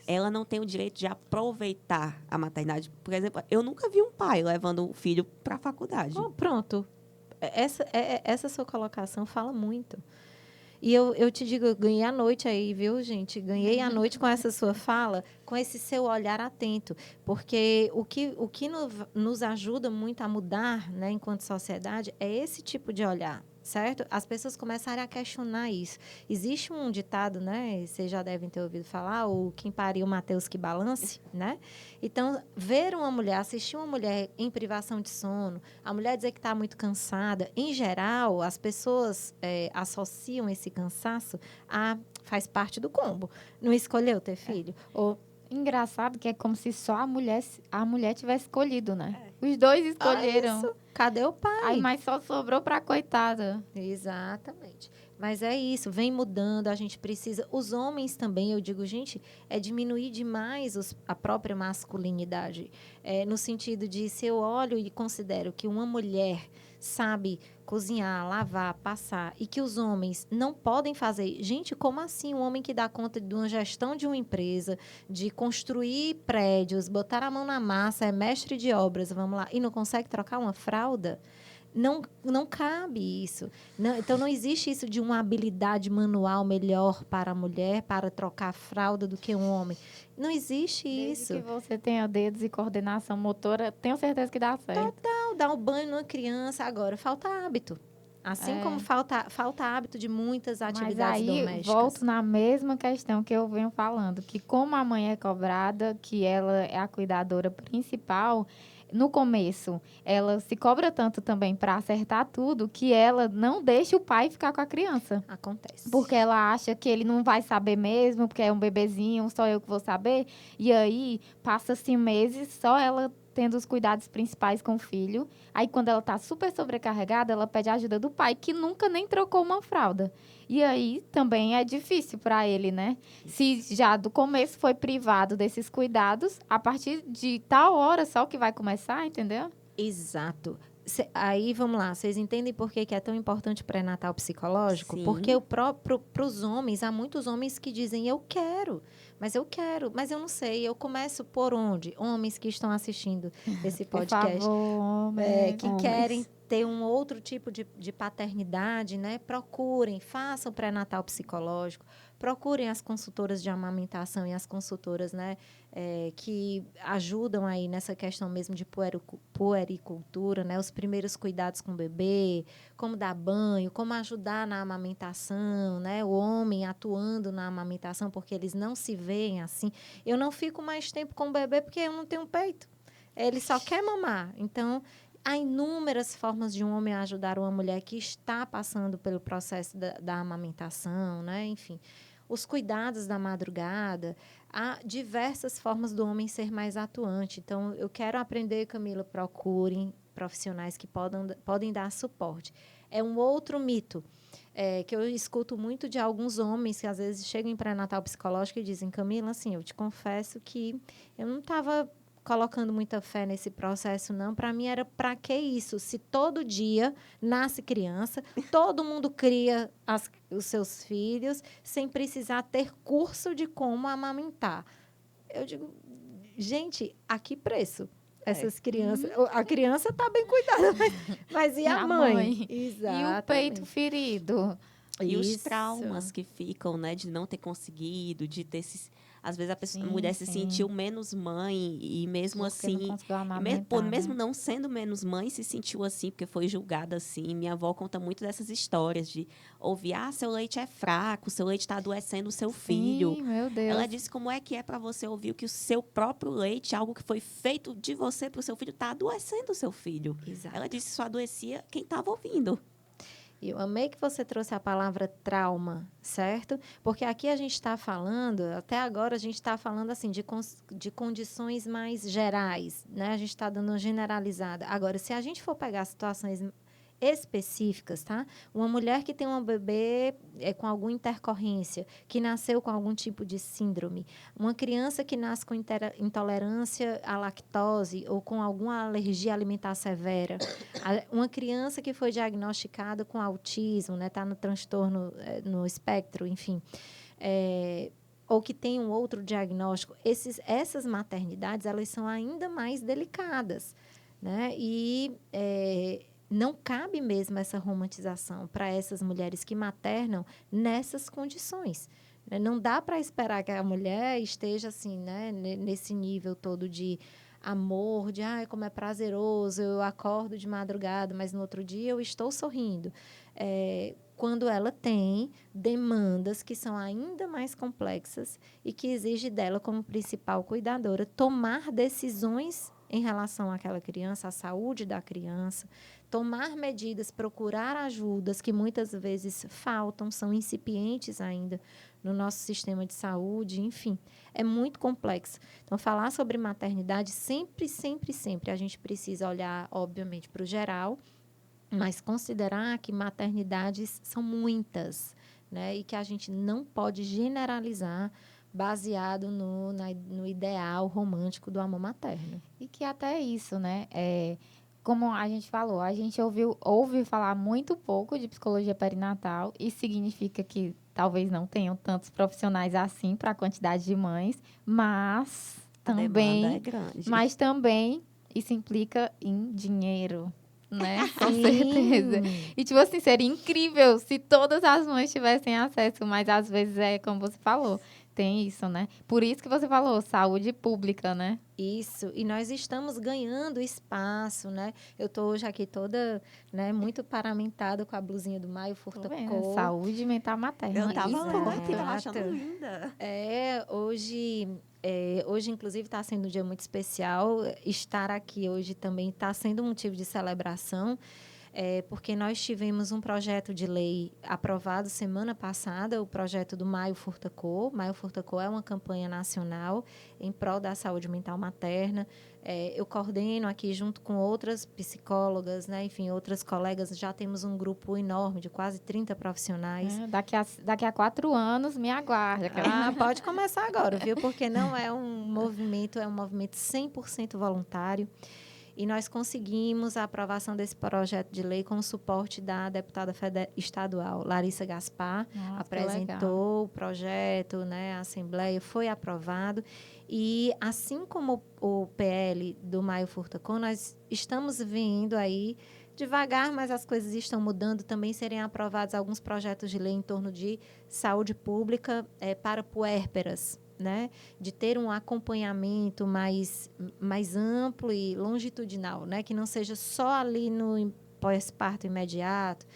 Ela não tem o direito de aproveitar a maternidade. Por exemplo, eu nunca vi um pai levando o filho para a faculdade. Pronto. Essa sua colocação fala muito. E eu te digo, eu ganhei a noite aí, viu, gente? Ganhei a noite com essa sua fala, com esse seu olhar atento. Porque o que nos ajuda muito a mudar, né, enquanto sociedade, é esse tipo de olhar, certo? As pessoas começarem a questionar isso. Existe um ditado, né? Vocês já devem ter ouvido falar, o quem pariu, Mateus que balance, né? Então, ver uma mulher, assistir uma mulher em privação de sono, a mulher dizer que está muito cansada, em geral, as pessoas associam esse cansaço faz parte do combo. Não escolheu ter filho? Ou Engraçado que é como se só a mulher tivesse escolhido, né? Os dois escolheram. isso. Cadê o pai? Aí, mas só sobrou pra coitada. Exatamente. Mas é isso, vem mudando, a gente precisa... Os homens também, eu digo, gente, é diminuir demais a própria masculinidade. No sentido de, se eu olho e considero que uma mulher sabe cozinhar, lavar, passar, e que os homens não podem fazer... Gente, como assim um homem que dá conta de uma gestão de uma empresa, de construir prédios, botar a mão na massa, é mestre de obras, vamos lá, e não consegue trocar uma fralda? Não cabe isso. Então, não existe isso de uma habilidade manual melhor para a mulher, para trocar a fralda do que um homem. Não existe isso. Desde que você tenha dedos e coordenação motora, tenho certeza que dá certo. Total, dar um banho numa criança. Agora, falta hábito. Assim como falta hábito de muitas atividades Mas aí, domésticas. volto na mesma questão que eu venho falando, que como a mãe é cobrada, que ela é a cuidadora principal... No começo, ela se cobra tanto também para acertar tudo que ela não deixa o pai ficar com a criança. Acontece. Porque ela acha que ele não vai saber mesmo, porque é um bebezinho, só eu que vou saber. E aí, passa-se meses só ela tendo os cuidados principais com o filho. Aí, quando ela está super sobrecarregada, ela pede a ajuda do pai, que nunca nem trocou uma fralda. E aí, também é difícil para ele, né? Se já do começo foi privado desses cuidados, a partir de tal hora só que vai começar, entendeu? Exato. Aí, vamos lá, vocês entendem por que é tão importante o pré-natal psicológico? Sim. Porque para os homens, há muitos homens que dizem, eu quero, mas eu não sei, eu começo por onde? Homens que estão assistindo esse Por podcast, favor, que homens. querem ter um outro tipo de paternidade, né? Procurem, façam pré-natal psicológico, procurem as consultoras de amamentação e as consultoras, né, que ajudam aí nessa questão mesmo de puericultura, né, os primeiros cuidados com o bebê, como dar banho, como ajudar na amamentação, né, o homem atuando na amamentação, porque eles não se veem assim. Eu não fico mais tempo com o bebê porque eu não tenho peito. Ele só quer mamar. Então, há inúmeras formas de um homem ajudar uma mulher que está passando pelo processo da amamentação, né? Enfim, os cuidados da madrugada. Há diversas formas do homem ser mais atuante. Então, eu quero aprender, Camila, procurem profissionais que podem dar suporte. É um outro mito que eu escuto muito de alguns homens que, às vezes, chegam em pré-natal psicológico e dizem, Camila, assim, eu te confesso que eu não estava colocando muita fé nesse processo, não. Para mim, era para que isso? Se todo dia nasce criança, todo mundo cria os seus filhos sem precisar ter curso de como amamentar. Eu digo, gente, a que preço? Essas crianças... A criança está bem cuidada, mas e a mãe? E o peito ferido? E os traumas que ficam, né, de não ter conseguido, de ter às vezes a mulher se sentiu menos mãe e mesmo porque assim, não conseguiu amamentar, mesmo né? não sendo menos mãe, se sentiu assim porque foi julgada assim. Minha avó conta muito dessas histórias de ouvir, seu leite é fraco, seu leite está adoecendo o seu filho. Sim, meu Deus. Ela disse como é que é para você ouvir que o seu próprio leite, algo que foi feito de você para o seu filho, está adoecendo o seu filho. Exato. Ela disse que só adoecia quem estava ouvindo. Eu amei que você trouxe a palavra trauma, certo? Porque aqui a gente está falando, até agora a gente está falando assim de condições mais gerais, né? A gente está dando uma generalizada. Agora, se a gente for pegar situações específicas, tá? Uma mulher que tem um bebê com alguma intercorrência, que nasceu com algum tipo de síndrome, uma criança que nasce com intolerância à lactose ou com alguma alergia alimentar severa, uma criança que foi diagnosticada com autismo, né? Tá no transtorno, no espectro, enfim, ou que tem um outro diagnóstico, essas maternidades, elas são ainda mais delicadas, né? E não cabe mesmo essa romantização para essas mulheres que maternam nessas condições. Né? Não dá para esperar que a mulher esteja assim, né? Nesse nível todo de amor, de como é prazeroso, eu acordo de madrugada, mas no outro dia eu estou sorrindo. Quando ela tem demandas que são ainda mais complexas e que exige dela, como principal cuidadora, tomar decisões em relação àquela criança, à saúde da criança, tomar medidas, procurar ajudas que muitas vezes faltam, são incipientes ainda no nosso sistema de saúde, enfim, é muito complexo. Então, falar sobre maternidade sempre, sempre, sempre a gente precisa olhar, obviamente, para o geral, mas considerar que maternidades são muitas, né? E que a gente não pode generalizar baseado no ideal romântico do amor materno. E que até isso, né? Como a gente falou, a gente ouve falar muito pouco de psicologia perinatal. Isso significa que talvez não tenham tantos profissionais assim para a quantidade de mães, mas também, é grande. mas também isso implica em dinheiro, né? Com Sim. certeza. E, tipo assim, seria incrível se todas as mães tivessem acesso, mas às vezes como você falou, tem isso, né? Por isso que você falou, saúde pública, né? Isso, e nós estamos ganhando espaço, né? Eu estou hoje aqui toda, né, muito paramentada com a blusinha do Maio Furtacô. Saúde mental materna. Eu tava Exato. muito, tava achando linda. Hoje, inclusive, está sendo um dia muito especial. Estar aqui hoje também está sendo um motivo de celebração, porque nós tivemos um projeto de lei aprovado semana passada, o projeto do Maio Furtacô. Maio Furtacô é uma campanha nacional em prol da saúde mental materna. Eu coordeno aqui junto com outras psicólogas, né? Enfim, outras colegas. Já temos um grupo enorme de quase 30 profissionais. Daqui a 4 anos, me aguarda. Pode começar agora, viu? Porque não é um movimento 100% voluntário. e nós conseguimos a aprovação desse projeto de lei com o suporte da deputada estadual Larissa Gaspar. Nossa, apresentou o projeto, né, à Assembleia, foi aprovado. E, assim como o PL do Maio Furtacom, nós estamos vendo aí, devagar, mas as coisas estão mudando, também serem aprovados alguns projetos de lei em torno de saúde pública para puérperas, né? De ter um acompanhamento mais amplo e longitudinal, né? Que não seja só ali no pós-parto imediato.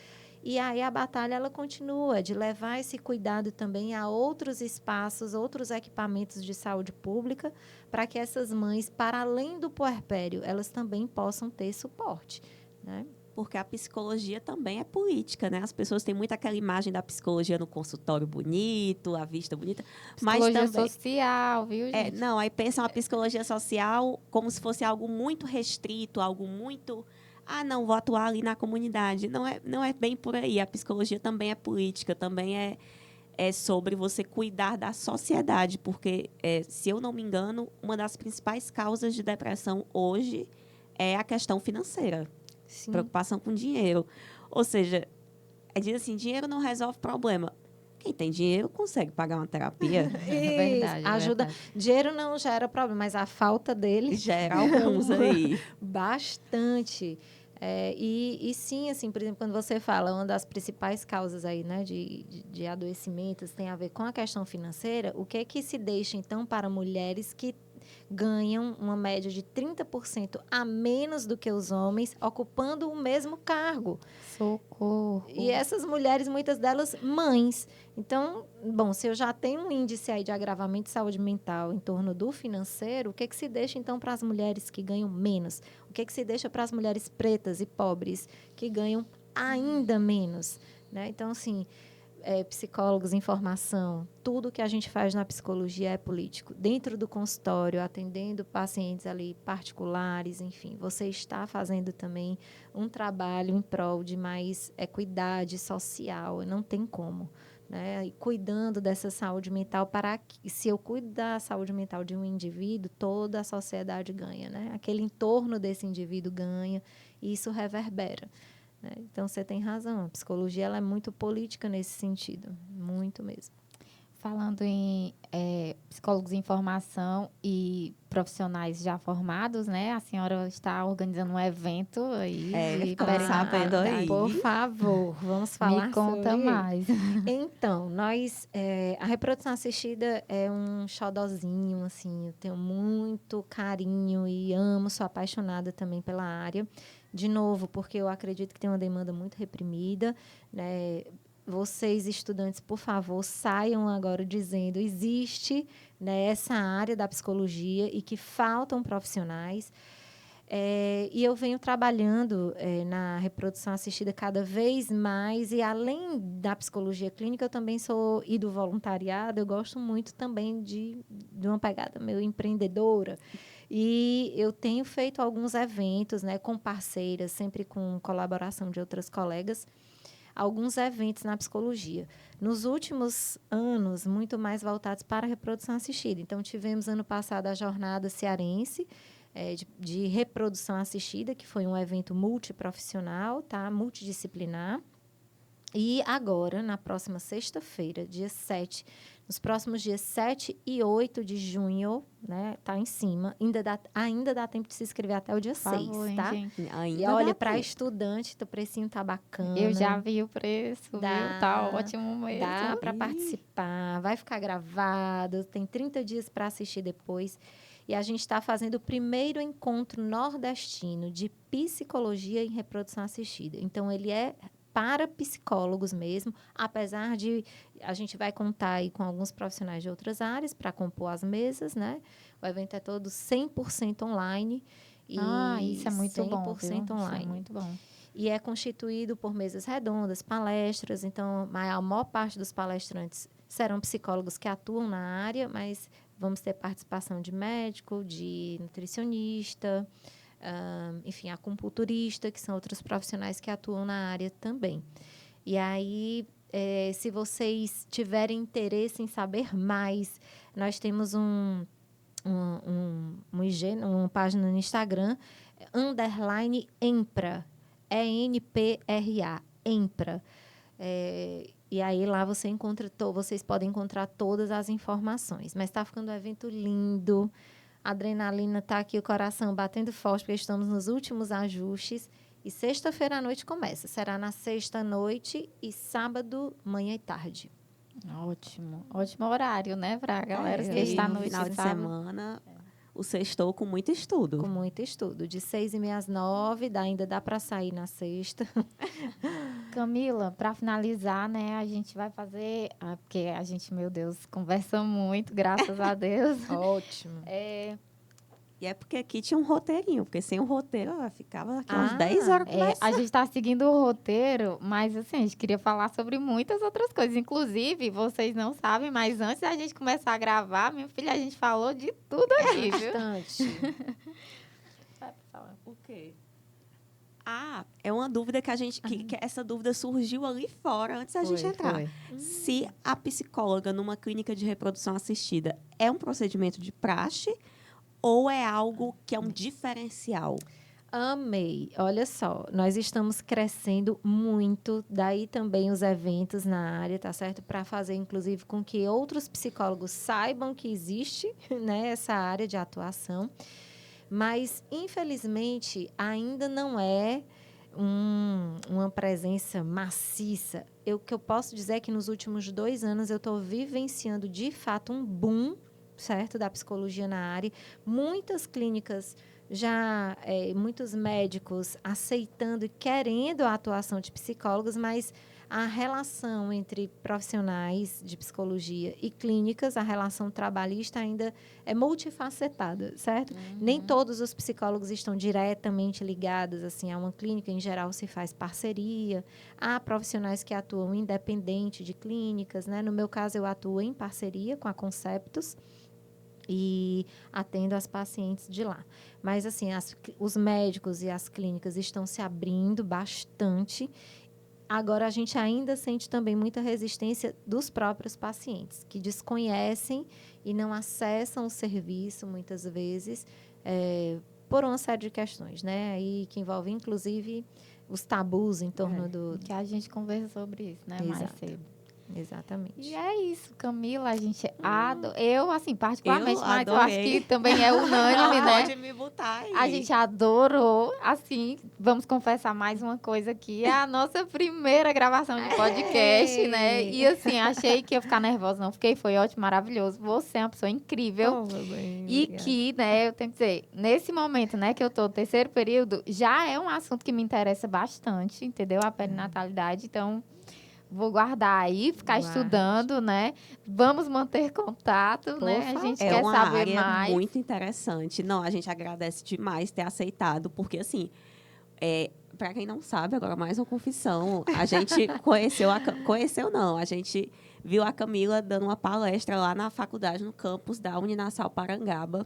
E aí a batalha ela continua de levar esse cuidado também a outros espaços, outros equipamentos de saúde pública, para que essas mães, para além do puerpério, elas também possam ter suporte, né? Porque a psicologia também é política, né? As pessoas têm muito aquela imagem da psicologia no consultório bonito, a vista bonita. Mas Psicologia também, social, viu, gente? não, aí pensam a psicologia social como se fosse algo muito restrito, algo muito... Ah, não, vou atuar ali na comunidade. Não é bem por aí. A psicologia também é política, também é sobre você cuidar da sociedade. Porque, se eu não me engano, uma das principais causas de depressão hoje é a questão financeira. Sim. Preocupação com dinheiro. Ou seja, diz assim, dinheiro não resolve problema. Quem tem dinheiro consegue pagar uma terapia. É verdade, ajuda. verdade. Dinheiro não gera problema, mas a falta dele Gera alguns aí. bastante. E sim, assim, por exemplo, quando você fala, uma das principais causas aí, né, de adoecimentos tem a ver com a questão financeira, o que é que se deixa, então, para mulheres que ganham uma média de 30% a menos do que os homens, ocupando o mesmo cargo. Socorro. E essas mulheres, muitas delas, mães. Então, bom, se eu já tenho um índice aí de agravamento de saúde mental em torno do financeiro, o que se deixa, então, para as mulheres que ganham menos? O que se deixa para as mulheres pretas e pobres que ganham ainda menos? Né? Então, assim, psicólogos em formação, tudo que a gente faz na psicologia é político. Dentro do consultório, atendendo pacientes ali particulares, enfim, você está fazendo também um trabalho em prol de mais equidade social, não tem como. Né? E cuidando dessa saúde mental, para que, se eu cuido da saúde mental de um indivíduo, toda a sociedade ganha. Né? Aquele entorno desse indivíduo ganha, e isso reverbera. Então, você tem razão. A psicologia ela é muito política nesse sentido. Muito mesmo. Falando em psicólogos em formação e profissionais já formados, né? A senhora está organizando um evento aí de ficamos sabendo aí. Por favor, vamos falar Me conta sobre mais. Então, a reprodução assistida é um xodozinho, assim, eu tenho muito carinho e amo, sou apaixonada também pela área. De novo, porque eu acredito que tem uma demanda muito reprimida, né? Vocês, estudantes, por favor, saiam agora dizendo existe, né, essa área da psicologia e que faltam profissionais. E eu venho trabalhando na reprodução assistida cada vez mais, e além da psicologia clínica, eu também e do voluntariado, eu gosto muito também de uma pegada meio empreendedora. E eu tenho feito alguns eventos, né, com parceiras, sempre com colaboração de outras colegas, alguns eventos na psicologia. Nos últimos anos, muito mais voltados para a reprodução assistida. Então, tivemos ano passado a Jornada Cearense, de reprodução assistida, que foi um evento multiprofissional, tá? Multidisciplinar. E agora, na próxima sexta-feira, dia 7, nos próximos dias 7 e 8 de junho, né? Tá em cima. Ainda dá tempo de se inscrever até o dia 6, tá? Ainda e olha, dá para tempo. estudante, o precinho tá bacana. Eu já vi o preço, viu? Tá ótimo mesmo. Dá para participar, vai ficar gravado, tem 30 dias para assistir depois. E a gente está fazendo o primeiro encontro nordestino de psicologia em reprodução assistida. Então, ele é para psicólogos mesmo, apesar de a gente vai contar aí com alguns profissionais de outras áreas para compor as mesas, né? O evento é todo 100% online. Isso é muito bom, 100% online. Isso é muito bom. E é constituído por mesas redondas, palestras. Então, a maior parte dos palestrantes serão psicólogos que atuam na área, mas vamos ter participação de médico, de nutricionista, enfim, acupunturista, que são outros profissionais que atuam na área também. E aí, se vocês tiverem interesse em saber mais, nós temos um um IG, uma página no Instagram, _EMPRA, ENPRA, EMPRA. E aí lá vocês podem encontrar todas as informações. Mas está ficando um evento lindo, a adrenalina está aqui, o coração batendo forte, porque estamos nos últimos ajustes. E sexta-feira à noite começa. Será na sexta-noite e sábado, manhã e tarde. Ótimo. Ótimo horário, né, pra galera que E está no noite final e de sábado. semana, o sextou com muito estudo. Com muito estudo. De 6h30 às 9h, ainda dá para sair na sexta. Camila, para finalizar, né, a gente vai fazer... porque a gente, meu Deus, conversa muito, graças a Deus. Ótimo. E é porque aqui tinha um roteirinho, porque sem o roteiro ela ficava aqui umas 10 horas a conversando. gente está seguindo o roteiro, mas assim, a gente queria falar sobre muitas outras coisas. Inclusive, vocês não sabem, mas antes da gente começar a gravar, minha filha, a gente falou de tudo aqui, viu? Bastante. O quê? É uma dúvida que a gente... Que essa dúvida surgiu ali fora, antes da gente entrar. Se a psicóloga numa clínica de reprodução assistida é um procedimento de praxe ou é algo que é um diferencial? Amei. Olha só, nós estamos crescendo muito, daí também os eventos na área, tá certo? Para fazer, inclusive, com que outros psicólogos saibam que existe, né, essa área de atuação. Mas, infelizmente, ainda não é uma presença maciça. O que eu posso dizer é que nos últimos 2 anos eu estou vivenciando, de fato, um boom, certo, da psicologia na área. Muitas clínicas muitos médicos aceitando e querendo a atuação de psicólogos, mas a relação entre profissionais de psicologia e clínicas, a relação trabalhista ainda é multifacetada, certo? Nem todos os psicólogos estão diretamente ligados assim, a uma clínica, em geral se faz parceria, há profissionais que atuam independente de clínicas, né? No meu caso, eu atuo em parceria com a Conceptus, e atendo as pacientes de lá. Mas, assim, os médicos e as clínicas estão se abrindo bastante. Agora, a gente ainda sente também muita resistência dos próprios pacientes, que desconhecem e não acessam o serviço, muitas vezes, por uma série de questões, né? Aí, que envolve, inclusive, os tabus em torno do... Que a gente conversa sobre isso, né, mais cedo. Exatamente. E é isso, Camila, a gente eu, assim, particularmente, Eu mas eu acho que também é unânime, né? Pode me botar aí. A gente adorou, assim, vamos confessar mais uma coisa aqui, é a nossa primeira gravação de podcast, né? E assim, achei que ia ficar nervosa, não fiquei, foi ótimo, maravilhoso. Você é uma pessoa incrível. E que, né, eu tenho que dizer, nesse momento, né, que eu tô no terceiro período, já é um assunto que me interessa bastante, entendeu? A perinatalidade, então... Vou guardar aí, ficar estudando, né? Vamos manter contato, né? A gente quer saber mais. É uma área muito interessante. Não, a gente agradece demais ter aceitado, porque, assim, para quem não sabe, agora mais uma confissão, a gente conheceu não, a gente viu a Camila dando uma palestra lá na faculdade, no campus da Uninassal Parangaba.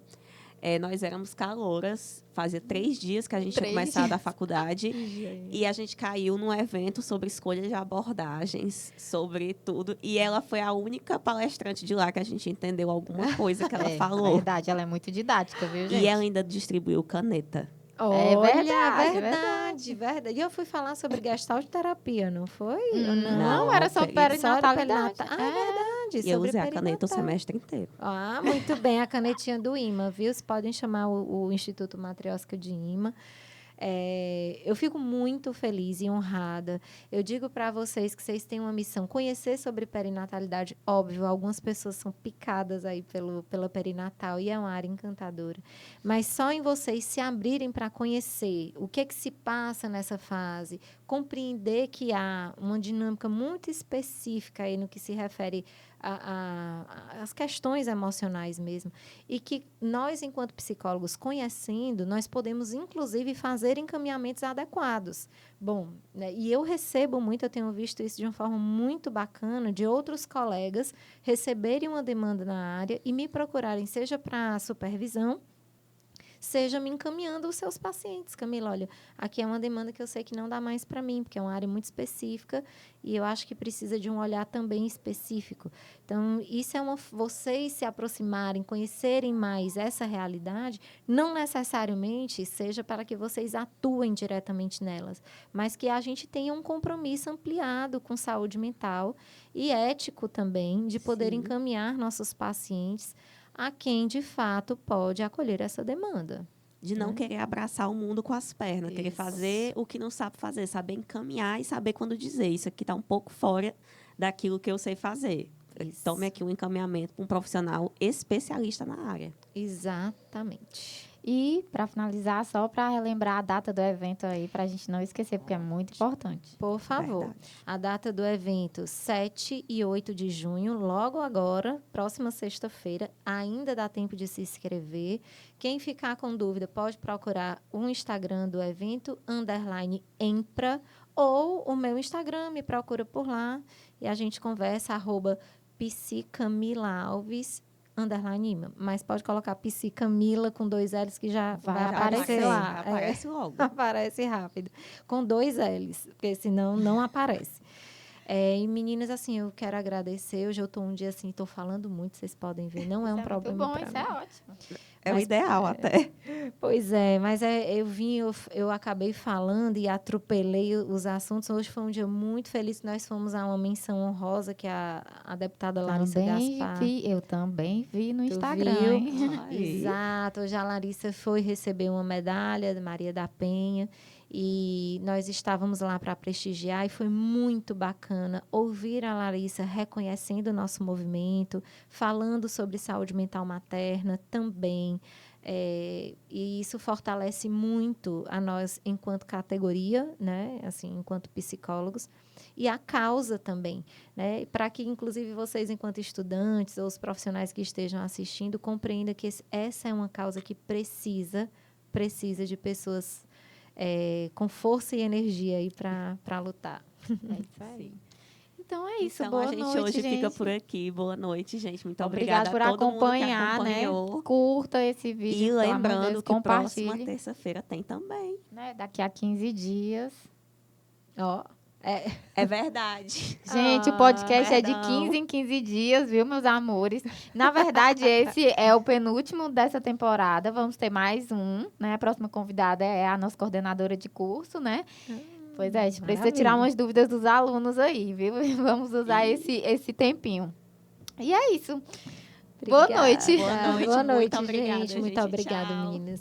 Nós éramos calouras, fazia 3 dias que a gente tinha começado a faculdade e a gente caiu num evento sobre escolha de abordagens, sobre tudo. E ela foi a única palestrante de lá que a gente entendeu alguma coisa que ela falou. É verdade, ela é muito didática, viu, gente? E ela ainda distribuiu caneta. Verdade. E eu fui falar sobre gestalt terapia, não foi? Não, era sobre perinatalidade. Verdade. E eu usei a caneta o semestre inteiro. Muito bem, a canetinha do IMA, viu? Vocês podem chamar o Instituto Matriosca de IMA. Eu fico muito feliz e honrada. Eu digo para vocês que vocês têm uma missão, conhecer sobre perinatalidade. Óbvio, algumas pessoas são picadas aí pela perinatal e é uma área encantadora. Mas só em vocês se abrirem para conhecer o que se passa nessa fase, compreender que há uma dinâmica muito específica aí no que se refere as questões emocionais mesmo, e que nós, enquanto psicólogos, conhecendo, nós podemos, inclusive, fazer encaminhamentos adequados. Bom, né, e eu recebo muito, eu tenho visto isso de uma forma muito bacana, de outros colegas receberem uma demanda na área e me procurarem, seja para supervisão, seja me encaminhando os seus pacientes. Camila, olha, aqui é uma demanda que eu sei que não dá mais para mim, porque é uma área muito específica e eu acho que precisa de um olhar também específico. Então, isso é vocês se aproximarem, conhecerem mais essa realidade, não necessariamente seja para que vocês atuem diretamente nelas, mas que a gente tenha um compromisso ampliado com saúde mental e ético também, de poder encaminhar nossos pacientes a quem, de fato, pode acolher essa demanda. De não querer abraçar o mundo com as pernas, querer fazer o que não sabe fazer, saber encaminhar e saber quando dizer. Isso aqui está um pouco fora daquilo que eu sei fazer. Tome aqui um encaminhamento para um profissional especialista na área. Exatamente. E, para finalizar, só para relembrar a data do evento aí, para a gente não esquecer, porque é muito importante. Por favor. Verdade. A data do evento, 7 e 8 de junho, logo agora, próxima sexta-feira. Ainda dá tempo de se inscrever. Quem ficar com dúvida, pode procurar o Instagram do evento, _empra, ou o meu Instagram, me procura por lá. E a gente conversa, @psicamilaAlves, _ima. Mas pode colocar Psi Camila com 2 L's que já vai aparecer lá. Aparece logo. Aparece rápido. Com 2 L's, porque senão não aparece. E meninas, assim, eu quero agradecer. Hoje eu estou um dia assim, estou falando muito, vocês podem ver. Não é um problema Muito bom, isso pra mim. é ótimo. É o ideal até. Pois é, mas eu acabei falando e atropelei os assuntos. Hoje foi um dia muito feliz. Nós fomos a uma menção honrosa, que é a deputada Larissa Gaspar. Eu também vi no Tu Instagram. viu? Hein? Exato. Hoje a Larissa foi receber uma medalha da Maria da Penha. E nós estávamos lá para prestigiar e foi muito bacana ouvir a Larissa reconhecendo o nosso movimento, falando sobre saúde mental materna também. E isso fortalece muito a nós enquanto categoria, né? Assim, enquanto psicólogos, e a causa também, né? Para que, inclusive, vocês, enquanto estudantes ou os profissionais que estejam assistindo, compreendam que essa é uma causa que precisa de pessoas com força e energia aí para lutar. É isso aí. Então é isso. Então, Boa a gente noite, hoje gente. fica por aqui. Boa noite, gente. Muito Obrigada obrigada por a todo acompanhar, mundo que né? acompanhou. Curta esse vídeo. E pelo amor de lembrando Deus, que próxima compartilhe. terça-feira tem também. Né? Daqui a 15 dias. Ó, É verdade. Gente, o podcast é de perdão. 15 em 15 dias, viu, meus amores? Na verdade, esse é o penúltimo dessa temporada. Vamos ter mais um, né? A próxima convidada é a nossa coordenadora de curso, né? Pois é, a gente precisa tirar umas dúvidas dos alunos aí, viu? Vamos usar esse tempinho. E é isso. Boa noite. Boa noite, Boa noite, muito obrigada, gente. Muito gente. obrigada, Tchau. meninas.